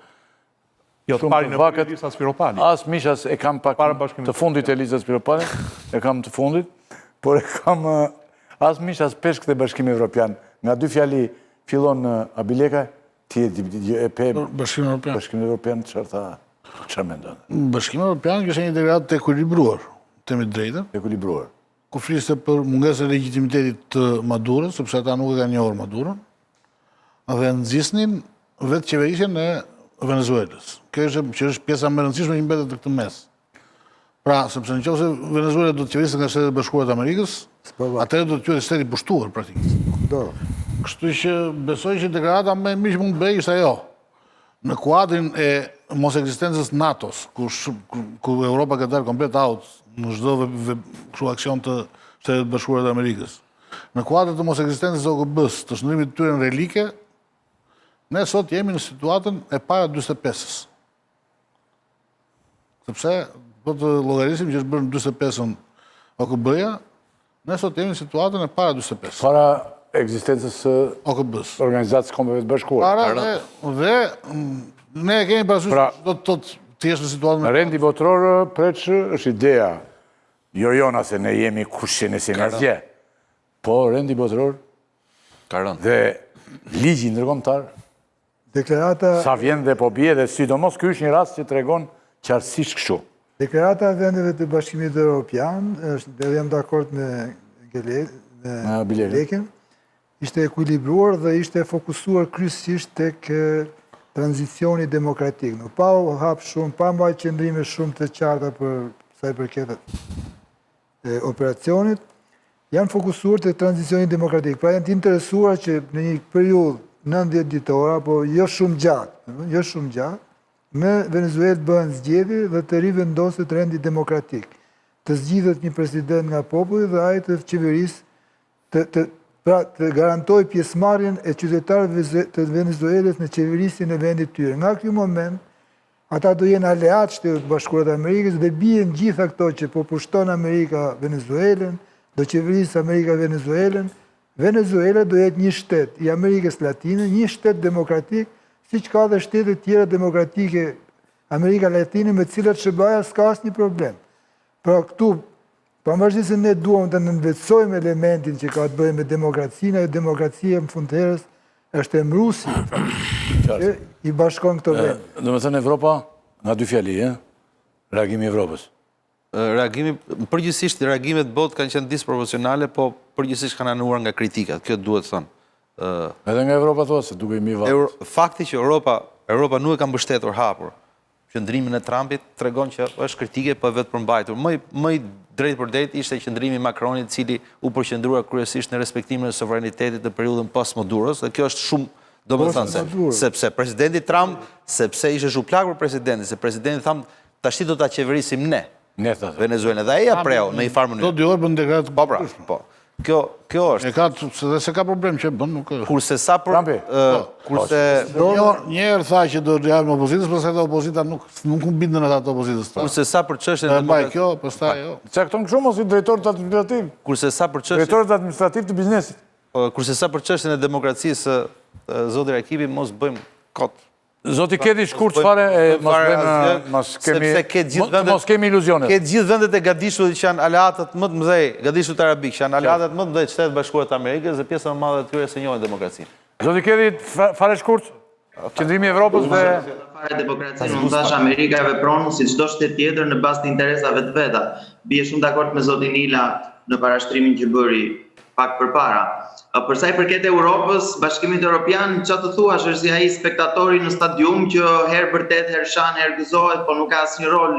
Jo, të Shumë parin të e vakët. Elisa Spiropali. As Mishas e kam pak Para bashkimit. të fundit Elisa Spiropali, e kam të fundit, por e kam as Mishas peshk të Bashkimi Evropian. Nga dy fjali fillon Abileka, ti e pe Bashkimi Evropian. Bashkimi Evropian çfarë mendon? Bashkimi Evropian kishte një integratë të ekuilibruar, themi të drejtën, Ekuilibruar. ku fliste për mungesën e legjitimitetit të Madurës, sepse ata nuk e kanë njohur Madurën, dhe nxisnin vetë qeverisjen e Venezuelës. Kjo është pjesa më e rëndësishme që mbetet në këtë mes. Pra, sepse nëse Venezuela do të qeveriset nga Shtetet e Bashkuara të Amerikës, atëherë do të quhet shteti pushtuar praktikisht. Do. Kështu që besoj që deklarata më e mirë që mund të bëjë ishte ajo. Në kuadrin e mos ekzistencës NATO-s, ku Europa ka dalë komplet out në çdo kështu aksion të Shtetet Bashkuara të Amerikës. Në kuadrin të mos ekzistencës së OKB-s, të shndrimit të tyre në relike, ne sot jemi në situatën e para 45-s. Sepse po të llogarisim që është bërë në 45-ën OKB-ja, ne sot jemi në situatën e para 45-s. Para ekzistencës së OKB-s. Organizatës Kombeve të Bashkuara. Para dhe ne e kemi parasysh Pra, do të jesh në situatën Rendi botror preç është ideja. Jo jona se ne jemi kushin e sin asgjë. Po rendi botror Ka rënë. dhe ligji ndërkombëtar Deklarata sa vjen dhe po bie dhe sidomos ky është një rast që tregon qartësisht kështu. Deklarata e vendeve të Bashkimit Evropian, është dhe jam dakord me Bilekën, ishte ekuilibruar dhe ishte fokusuar kryesisht tek tranzicioni demokratik. Nuk pa u hap shumë, pa mbajtur qëndrime shumë të qarta për sa i përket operacionit, janë fokusuar tek tranzicioni demokratik. Pra janë të interesuar që në një periudhë 90 ditore, apo jo shumë gjatë, me Venezuelë bëhen zgjedhje dhe të rivendoset rendi demokratik. Të zgjidhet një president nga populli dhe ai të qeverisë të garantoj pjesëmarrjen e qytetarëve të Venezuelës në qeverisjen e vendit tyre. Nga ky moment, ata do jenë aleat Shtetet Bashkuara të Amerikës dhe bien gjitha këto që po pushton Amerika Venezuelën, do qeverisë Amerika Venezuelën. Venezuela do jetë një shtet i Amerikës Latine, një shtet demokratik, siç ka dhe shtetet tjera demokratike Amerika Latine me të cilat SBA s'ka asnjë problem. Pra këtu, pavarësisht se ne duam të nënvetësojmë elementin që ka të bëjë me demokracinë, demokracia në fund të herës është emrusi që i bashkon këto vende. Domethënë Evropa nga dy fjali, reagimi i Evropës. Përgjithsisht reagimet botë kanë qenë disproporcionale, po përgjithsisht kanë anuar nga kritikat. Kjo duhet thënë. Edhe nga Evropa thua se duke i mi vallë. Fakti që Europa nuk e ka mbështetur hapur qëndrimin e Trumpit tregon që është kritike për vetë përmbajtur. Më i drejt për drejt ishte qëndrimi Macronit, cili u përqendrua kryesisht në respektimin e sovranitetit në periudhën pas Maduros, dhe kjo është shumë domethënëse, sepse presidenti Trump, sepse ishte zhuplakur presidenti, se presidenti thamë tash do ta qeverisim ne. Venezuela dhe ai apreu në një farë mënyrë. Do 2 orë bën deklarat. Po pra, po. Kjo është. Se ka problem që bën, nuk është. Kurse sa për kurse një herë tha që do të japim opozitës, pastaj ata opozita nuk u bindën ata të opozitës. Kurse sa për çështjen e mbaj kjo, pastaj jo. Cakton kështu mos i drejtorët administrativ. Kurse sa për çështjen drejtorët administrativ të biznesit. Kurse sa për çështjen e demokracisë, zoti Rakipi mos bëjmë kot. Zoti Kedi shkurt fare mos kemi iluzionet. Ke gjithë vendet e gadishut që janë aleatët më të mëdhej, gadishut arabik, që janë aleatët më të mëdhej të Shtetet Bashkuara të Amerikës dhe pjesa më madhe e tyre se njohin demokracinë. Zoti Kedi fare shkurt, qëndrimi i Evropës dhe fare demokracinë mund thash Amerika e vepron si çdo shtet tjetër në bazë të interesave të veta. Bie shumë dakord me zotin Ila në parashtrimin që bëri pak përpara. Për sa i përket Europës, Bashkimit Evropian, çfarë të thuash, është si ai spektatori në stadium që herë vërtet, herë shan, herë gëzohet, po nuk ka asnjë rol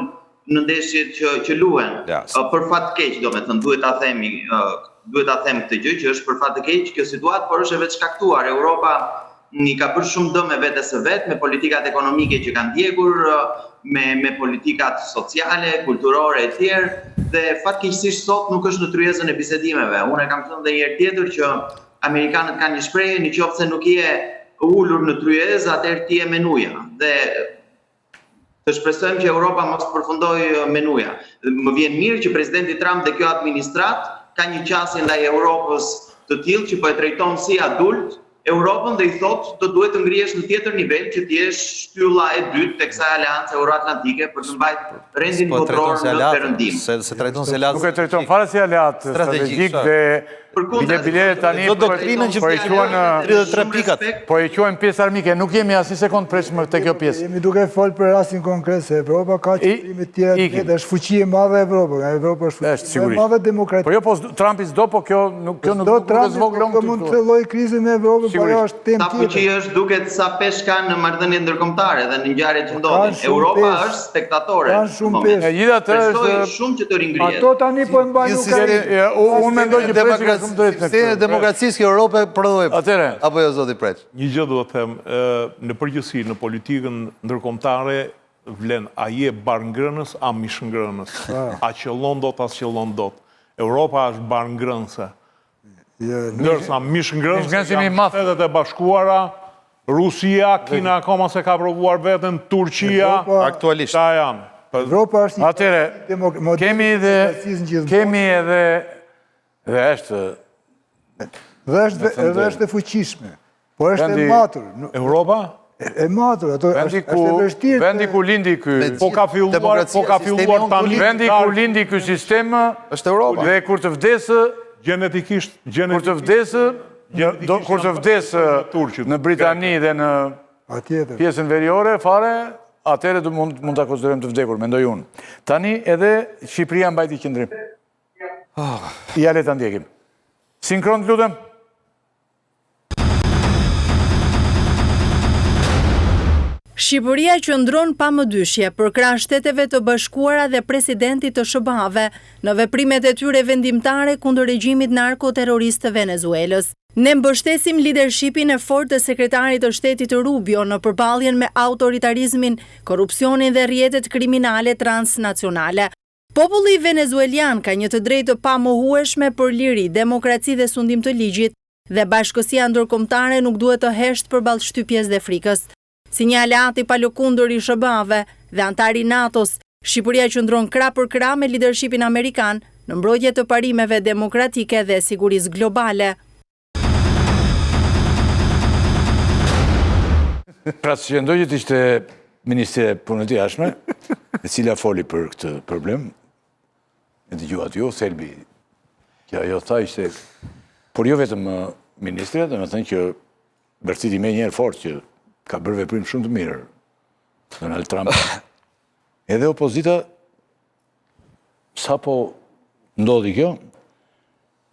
në ndeshjet që luhen. Për fat të keq, domethënë, duhet ta them këtë gjë që është për fat të keq kjo situatë, por është e veçkaktuar. Europa i ka bërë shumë dëm vetes së vet me politikat ekonomike që kanë ndjekur, me politikat sociale, kulturore e tjerë, dhe fatkeqësisht sot nuk është në tryezën e bisedimeve. Unë e kam thënë edhe një herë tjetër që amerikanët kanë një shprehje, nëse nuk je ulur në tryezë, atëherë ti je menuja. Dhe të shpresojmë që Europa mos përfundojë menuja. Më vjen mirë që presidenti Trump dhe kjo administrat ka një qasje ndaj Europës të tillë që po e trajton si adult Europën dhe i thotë të duhet të ngrihesh në tjetër nivel që të jesh shtylla e dytë tek kësaj aleance euroatlantike për të mbajtur rendin botror në perëndim. Se trajton si aleat. Nuk e trajton fare si aleat strategjik dhe bilet tani do doktrinën që quhen 33 pikat. Po e quhen pjesë armike, nuk jemi as një sekond prekshëm te kjo pjesë. Jemi duke fol për rastin konkret se Evropa ka qëllime të tjera, është fuqi e madhe e Evropës. Evropa është fuqi e madhe demokratike. Po jo, po Trumpi s'do, po kjo nuk zvoglon këtu. Mund të filloj krizën me Evropën, por ajo është temë tjetër. Ta fuqi është duket sa peshka në marrëdhënie ndërkombëtare dhe në ngjarjet që ndodhin. Europa është spektatore. Ka shumë peshë. Megjithatë është shumë që të ringrihet. Ato tani po e mbajnë Ukrainë. Unë mendoj që presin shumë drejt. Sistemi i demokracisë që Europa prodhoi. Atëre. Apo jo zoti Preç? Një gjë do të them, në përgjithësi në politikën ndërkombëtare vlen a je barngrënës a mishëngrënës. A qëllon dot as qëllon dot. Europa është barngrënëse. Ndërsa mishëngrënëse janë Shtetet e Bashkuara, Rusia, Kina akoma se ka provuar veten, Turqia, aktualisht. Ta janë. Europa është Atëre, kemi edhe është e fuqishme, por është e matur. Europa? E matur, ato është e vështirë. Vendi ku lindi ky, po ka filluar tani. Vendi ku lindi ky sistem është Europa. Dhe kur të vdesë, Genetikisht, kur të vdesë në Britani dhe në pjesën veriore fare, atëherë mund ta konsiderojmë të vdekur, mendoj unë. Tani edhe Shqipëria mbajti qendrim. Ja le ta ndjekim. Sinkron të lutem. Shqipëria qëndron pa mëdyshje përkrah Shteteve të Bashkuara dhe presidentit të SBA-ve në veprimet e tyre vendimtare kundër regjimit narkoterrorist të Venezuelës. Ne mbështesim lidershipin e fortë të sekretarit të shtetit Rubio në përballjen me autoritarizmin, korrupsionin dhe rrjetet kriminale transnacionale. Populli venezuelian ka një të drejtë pamohueshme për liri, demokraci dhe sundim të ligjit, dhe bashkësia ndërkombëtare nuk duhet të hesht përballë shtypjes dhe frikës. Si një aleat i palëkundër i SBA-ve dhe antar i NATO-s, Shqipëria qëndron krah për krah me lidershipin amerikan në mbrojtje të parimeve demokratike dhe sigurisë globale. Pra që ndoj që ishte Ministre e Punës së Jashtme, e cila foli për këtë problem, e dëgjuat jo, Selbi, që ajo tha ishte, por jo vetëm Ministre, dhe me thënë që bërciti me njerë fort që ka bërë veprim shumë të mirë, Donald Trump. Edhe opozita, sa po ndodhi kjo,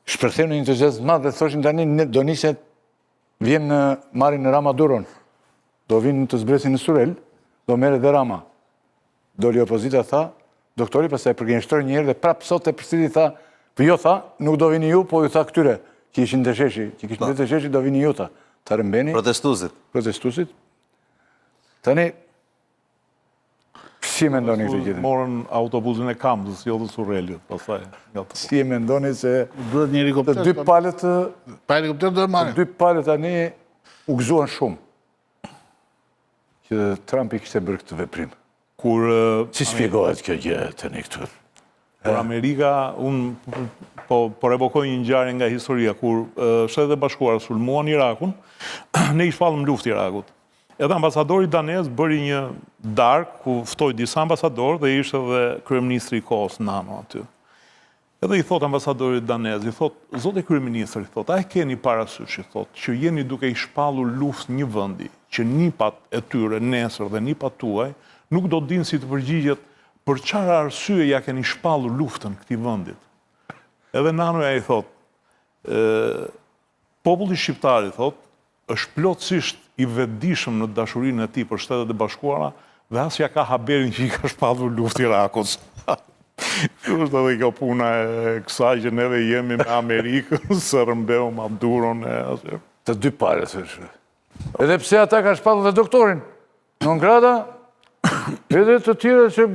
shpërtheu në entuziazm madh dhe thoshin tani do niset vjen në marrin në Ramaduron. Do vinë të zbresin në Surel, do merret dhe Rama. Doli opozita tha, doktori pastaj përgjigjeshtor një herë dhe prapë sot e përsëri tha, po jo tha, nuk do vini ju, po ju tha këtyre që ishin ndesheshi, që kishin ndesheshi do vini ju ta. Ta rëmbeni. Protestuesit. Tani si mendoni këtë gjë? Morën autobusin e Kamzës, jo të Surrelit, pastaj. Si e mendoni se duhet një helikopter? Dy palët pa helikopter do marrin. Dy palët tani u gëzuan shumë që Trumpi kishte bërë këtë veprim. Si shpjegohet kjo gjë tani këtu? Kur Amerika, unë po revokoj një ngjarje nga historia, kur Shtetet e Bashkuara sulmuan Irakun, ne i shpallëm luftë Irakut. Edhe ambasadori danez bëri një darkë ku ftoi disa ambasadorë dhe ishte edhe kryeministri i kohës Nano aty. Edhe i thot ambasadori danez, i thot, zote kryeministër, i thot, a e keni parasysh, i thot, që jeni duke i shpallur luftë një vendi, që nipat e tyre nesër dhe nipat tuaj nuk do dinë si të përgjigjet për çfarë arsye ja keni shpallur luftën këtij vendit. Edhe Nanoja i thot, Populli shqiptari, thot, është plotësisht i vetëdijshëm në dashurinë e tij për Shtetet e Bashkuara dhe as ja ka haberin që i ka shpallur luftë Irakut. Kjo është edhe kjo puna e kësaj që neve jemi me Amerikën, së rëmbeu Maduron e asë. Të dy pare, thëshë. Edhe pse ata ka shpallur dhe doktorin. Non grata, edhe të tjere që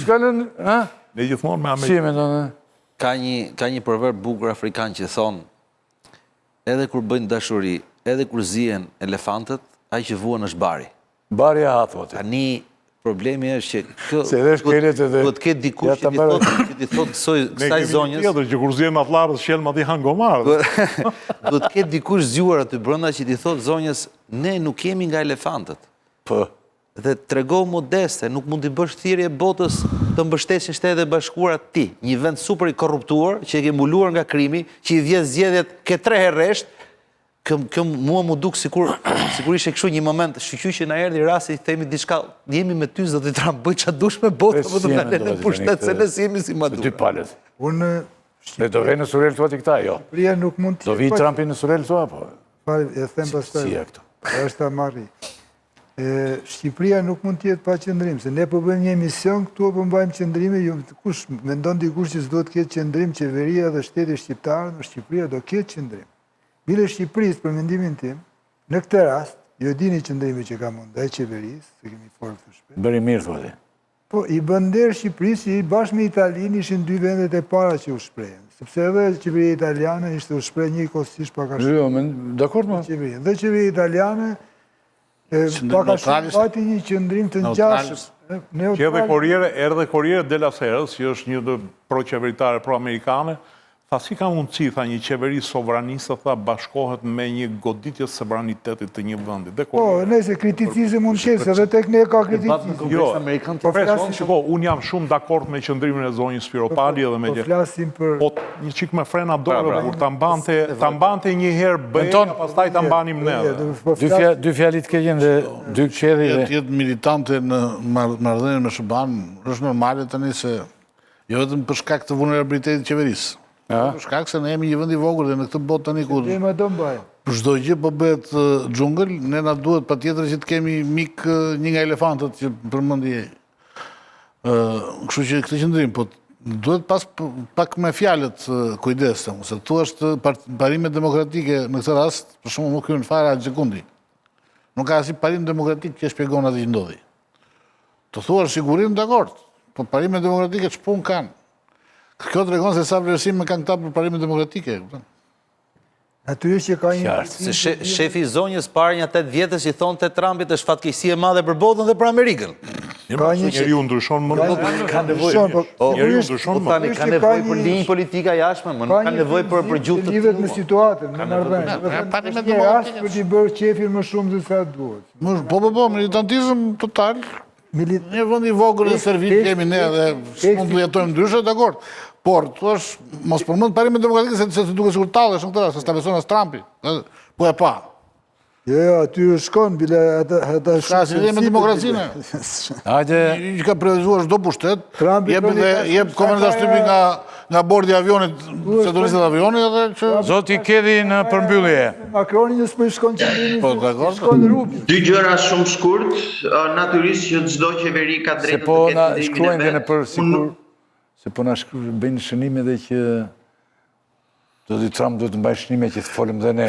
s'kalen, ha? Ne gjithmonë me Amerikën. Si me ndonë? Ka një proverb bukur afrikan që thonë, edhe kur bëjnë dashuri, edhe kur zihen elefantët, ai që vuan është bari. Bari a thotë. Tani problemi është që Se edhe shkelet edhe... do të ketë dikush që ti thotë kësaj zonjës. Ne kemi tjetër që kur zihen atlarët shelma ti han gomarë. Do të ketë dikush zgjuar aty brenda që ti thotë zonjës, ne nuk jemi nga elefantët. Po. Dhe trego modeste, nuk mund t'i bësh thirrje botës të mbështesin Shtetet e Bashkuara ti, një vend super i korruptuar, që e ke mbuluar nga krimi, që i vjen zgjedhjet ke 3 herë rresht. Kjo mua mu duk sikur ishe kështu një moment, shqyqy që na erdhi rasti i themi diçka, jemi me ty zoti Trump, bëj ç'a dush me botë, apo do na lënë në pushtet se ne jemi si Maduro. Dy palet. Unë Ne do vej në surel tua ti këta, jo. Shqipëria nuk mund të... Do vi Trumpi në surel tua, po? E them pastaj. Si e këto? Është ta marri. Shqipëria nuk mund të jetë pa qëndrim, se ne po bëjmë një emision këtu po mbajmë qëndrime, kush mendon dikush që s'do të ketë qëndrim, qeveria dhe shteti shqiptar, në Shqipëria do ketë qëndrim. Bile Shqipërisë, për mendimin tim, në këtë rast, jo dini qëndrimi që ka mund, dhe qeverisë, se kemi forë këtë shpet. Bëri mirë, thotë. Po, i bënder Shqipërisë, i bashkë me Italinë, ishin 2 vendet e para që u shprehen. Sepse edhe qeveria italiane ishte u shpreh një kostisht paka shumë. Jo, dakord më. Dhe qeveria italiane, paka shumë bati një qëndrim të ngjashëm. Që edhe Corriere della Sera, që është një pro-qeveritare, pro-amerikane, tha si ka mundësi, tha një qeveri sovraniste, tha bashkohet me një goditje sovranitetit të një vëndi. Po, nëse kriticizëm mund qesë, edhe tek ne ka kriticizëm. Jo, unë jam shumë dakord me qëndrimin e zonjës Spiropali edhe me Po flasim për... Po, një qik me frena dorë, kur ta mbante një herë bëja, pastaj ta mbanim ne. Dy fjalit kegjen dhe dy qedhi dhe... Tjetë militante në marrëdhënie me SBA-n, është normale tani se jo vetëm për shkak të vulnerabilitetit qeverisë. Për shkak se ne jemi një vend i vogël dhe në këtë botë tani ku për çdo gjë po bëhet xhungël, ne na duhet patjetër që të kemi mik një nga elefantët që përmendi. Kështu që këtë qëndrim, po duhet pas pak me fjalët kujdes, se këtu është parimet demokratike në këtë rast, për shembull nuk hyn fare Xhekundi. Nuk ka asnjë parim demokratik që shpjegon atë që ndodhi. Të thuash sigurim dakord, po parimet demokratike ç'pun kanë. Kjo të regon se sa vlerësime kanë këta për parimet demokratike. Natyrisht që ka një... Se shefi zonjës parë një 8 vjetës i thonë të Trumpit është fatkeqësi e madhe për botën dhe për Amerikën. Njeriu ndryshon më Ka nevojë. Njeriu ndryshon më. Ka nevojë për linjë politika jashtme, nuk ka nevojë për gjuhë të lidhet me situatën, në Marrëdhënie. Parimet Një rast për t'i bërë qefin më shumë se sa duhet. Po, militantizëm total. Një vend i vogël dhe servit kemi ne dhe s'mund të jetojmë ndryshe, dakord. Por, tu është, mos përmend parimet demokratike se të duke sikur tallesh në këtë rast, se sta beson as Trumpi. Po e pa. Jo, aty shkon, bile ata Ka si dhe me demokracinë. Hajde... Që ka priorizuar çdo pushtet, jep komenda shtypi nga bordi i avionit, se do niset avioni edhe që... Zoti Kedhi në përmbyllje. Makroni nësë për shkon qëndrimi, Po, dakord. shkon rrubi. 2 gjëra shumë shkurt, natyrisht që çdo qeveri ka Se drejtën po të na ketë shkruajnë dhe ndrimin në për sikur... Se po na bëjnë shënime dhe që... Zoti Trump do të mbaj shënime që të folëm dhe ne.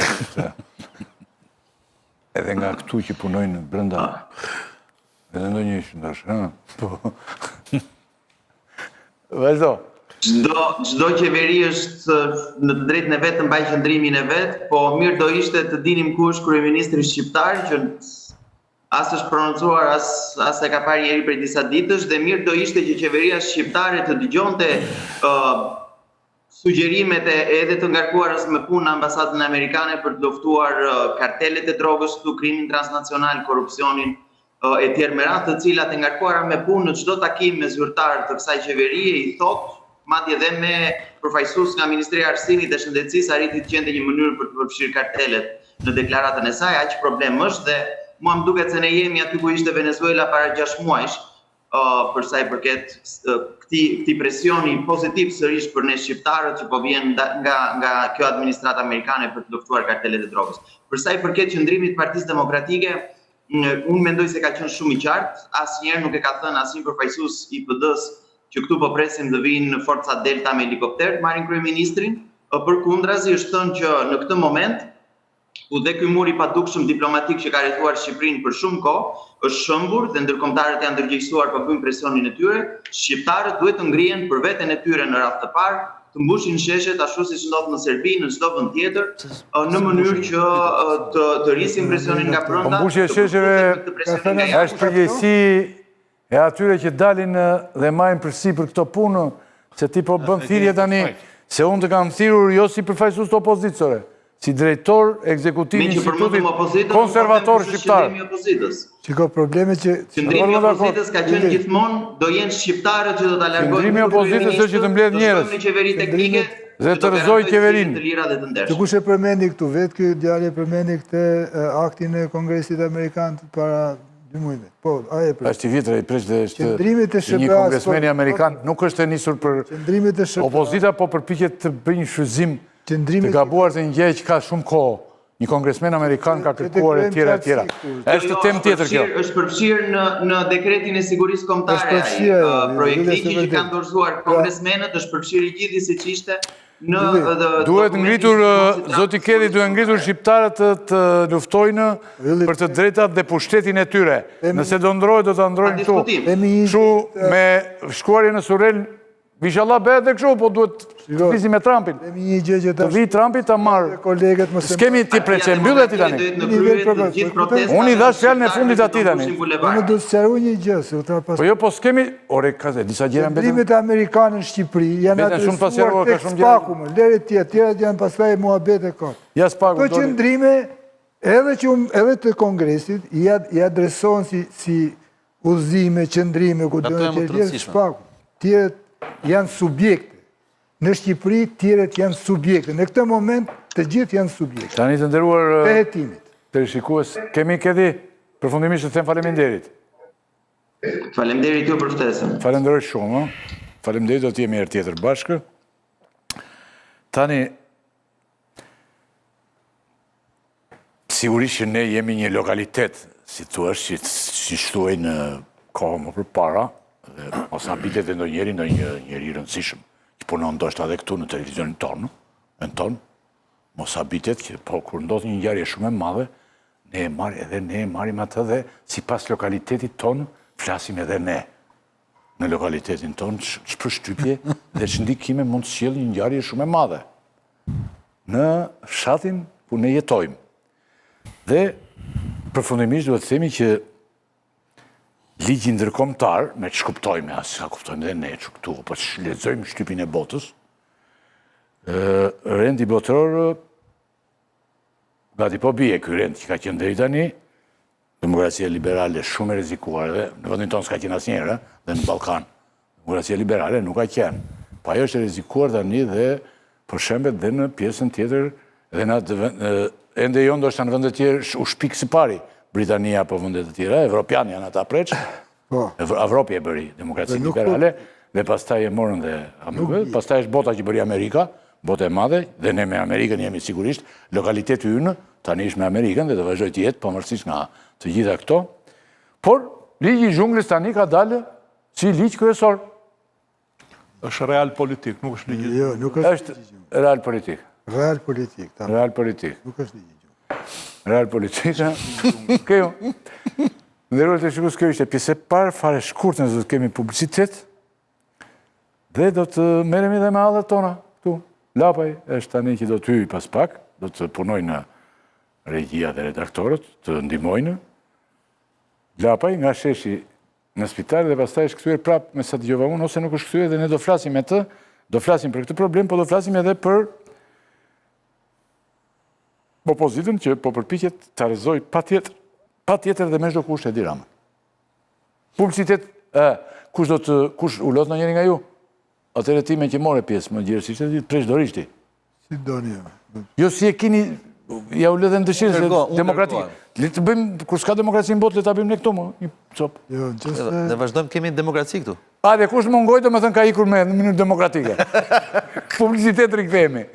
Edhe nga këtu që punojnë brenda. Edhe ndonjë që ndash, po. Vazhdo. Çdo qeveri është në të drejtën e vet të mbajë qëndrimin e vet, po mirë do ishte të dinim ku është kryeministri shqiptar që as është prononcuar as e ka parë njëri prej disa ditësh dhe mirë do ishte që qeveria shqiptare të dëgjonte sugjerimet edhe të ngarkuarës me punë në ambasadën amerikane për të luftuar kartelet e drogës këtu, krimin transnacional, korrupsionin e tjerë me radhë, të cilat e ngarkuara me punë në çdo takim me zyrtar të kësaj qeverie i thotë, madje edhe me përfaqësues nga Ministria e Arsimit dhe Shëndetësisë arriti të gjente një mënyrë për të përfshirë kartelet në deklaratën e saj, aq problem është dhe mua më duket se ne jemi aty ku ishte Venezuela para 6 muajsh, për sa i përket këtij presioni pozitiv sërish për ne shqiptarët që po vjen nga kjo administratë amerikane për të luftuar kartelet e drogës. Për sa i përket qëndrimit të Partisë Demokratike, unë mendoj se ka qenë shumë i qartë, asnjëherë nuk e ka thënë asnjë përfaqësues i PD-s që këtu po presim të vinë forca Delta me helikopter të marrin kryeministrin. Përkundrazi është thënë që në këtë moment ku dhe ky muri padukshëm diplomatik që ka rrethuar Shqipërinë për shumë kohë është shëmbur dhe ndërkombëtarët janë ndërgjegjësuar për bëjnë presionin e tyre, shqiptarët duhet të ngrihen për veten e tyre në radhë të parë, të mbushin sheshet ashtu siç ndodh në Serbi, në çdo vend tjetër, në mënyrë që të rrisin presionin nga brenda. Mbushja e shesheve është përgjegjësi e atyre që dalin dhe marrin përsipër këto punë, se ti po bën thirrje tani, se unë të kam thirrur jo si përfaqësues të opozitës, si drejtor ekzekutiv i Institutit Konservator Shqiptar. Shiko, probleme që... Qëndrimi i opozitës ka qenë gjithmonë, do jenë shqiptarët që do ta largojnë. Qëndrimi i opozitës është që të mbledh njerëz. Në qeveri teknike dhe të rrëzoj qeverinë. Të kush e përmendi këtu, vetë ky djalë përmendi këtë aktin e Kongresit Amerikan para 2 muajve. Po, ai e përmendi. Është i vjetër, i presh dhe Qëndrimit e është një kongresmeni amerikan, nuk është e nisur për opozita, po përpiqet të bëjë një shfrytëzim të gabuar të një gjë që ka shumë kohë. Një kongresmen amerikan ka kërkuar e tjera e tjera. Është temë tjetër kjo. Është përfshirë në dekretin e sigurisë kombëtare. Projekti që kanë dorëzuar kongresmenët është përfshirë gjithë siç ishte në duhet ngritur, zoti Kelly, duhet ngritur shqiptarët të luftojnë për të drejtat dhe pushtetin e tyre. Nëse do ndrohet, do të ndrojnë këtu. Kështu me shkuarje në Surrel, Inshallah bëhet dhe kështu, po duhet të flisim me Trumpin. Të vi Trumpi të marrë. S'kemi ti preqe, mbyllet i tani. Unë i dhash fjallën e fundit ati tani. Unë do të sqaroj një gjë, se u ta pas. Po jo, po s'kemi, ore, kaze, disa gjëra mbetën. Qëndrimet amerikanë në Shqipëri janë adresuar tek spakumë, lere tjerat janë pastaj muhabet e kot. Ja spaku. Këto qëndrime, edhe të Kongresit, i adresohen si udhëzime, qëndrime, ku do të tjerë spaku. Tjerët janë subjekte. Në Shqipëri, tjeret janë subjekte. Në këtë moment, të gjithë janë subjekte. Tani të nderuar të hetimit. Të rishikues, kemi këti përfundimisht të them faleminderit. Faleminderit ju për ftesën. Falenderoj shumë. Faleminderit, do të jemi herë tjetër bashkë. Tani, sigurisht që ne jemi një lokalitet, si të është, si shtuaj në kohë më përpara, dhe mos habitet e ndonjëri në njëri rëndësishëm, që punon ndoshta edhe këtu në televizionin tonë, mos habitet që po kur ndodh një ngjarje shumë e madhe, ne e marrim atë dhe sipas lokalitetit tonë flasim edhe ne. Në lokalitetin tonë ç'përshtypje dhe ç'ndikime mund të sjellë një ngjarje shumë e madhe në fshatin ku ne jetojmë. Dhe përfundimisht duhet të themi që ligji ndërkombëtar, me që kuptojme, asë ka kuptojme dhe ne që këtu, po që lexojmë shtypin e botës, rendi botëror, gati po bie ky rend që ka qenë deri tani, demokracia liberale shumë e rrezikuar dhe në vendin tonë s'ka qenë asnjëherë, dhe në Ballkan. Demokracia liberale nuk ka qenë. Po ajo është e rrezikuar tani dhe përshembet dhe në pjesën tjetër, dhe në ende jo ndoshta në vende të tjera u shpik së pari. Britania po vendet të tjera, evropian janë ata preç. Evropi e bëri demokracinë liberale dhe pastaj e morën dhe Amerikën, pastaj është bota që bëri Amerika, botë e madhe, dhe ne me Amerikën jemi sigurisht lokaliteti ynë, tani është me Amerikën dhe do vazhdoj të jetë pavarësisht nga të gjitha këto. Por ligji i xhunglës tani ka dalë si ligj kryesor. Është real politik, nuk është ligj. Jo, nuk është. Është real politik. Real politik. Real politik. Nuk është ligj. Real politika. Kjo. Nderuar të shikues, kjo ishte pjesë e parë, fare shkurt nëse do të kemi publicitet. Dhe do të merremi edhe me hallet tona këtu. Lapaj është tani që do të hyj pas pak, do të punoj në regjia dhe redaktorët, të ndihmojnë. Lapaj nga sheshi në spital dhe pastaj është kthyer prapë me sa dëgjova unë, ose nuk është kthyer dhe ne do flasim me të, do flasim për këtë problem, po do flasim edhe për opozitën që po përpiqet ta rrezoj patjetër dhe me çdo kusht e di Rama. Publicitet, kush u lot ndonjëri nga ju? Atëherë ti me që more pjesë më gjerësisht, presh dorishti. Si doni. Jo si e keni Ja u lëdhen dëshirë se Unë demokratike. Le të bëjmë, kur s'ka demokraci në botë, le ta bëjmë ne këtu më, një copë. Jo, Ne vazhdojmë kemi demokraci këtu. A, dhe kush mungoj, do me thënë ka ikur me në mënyrë demokratike. Publicitet rikthehemi.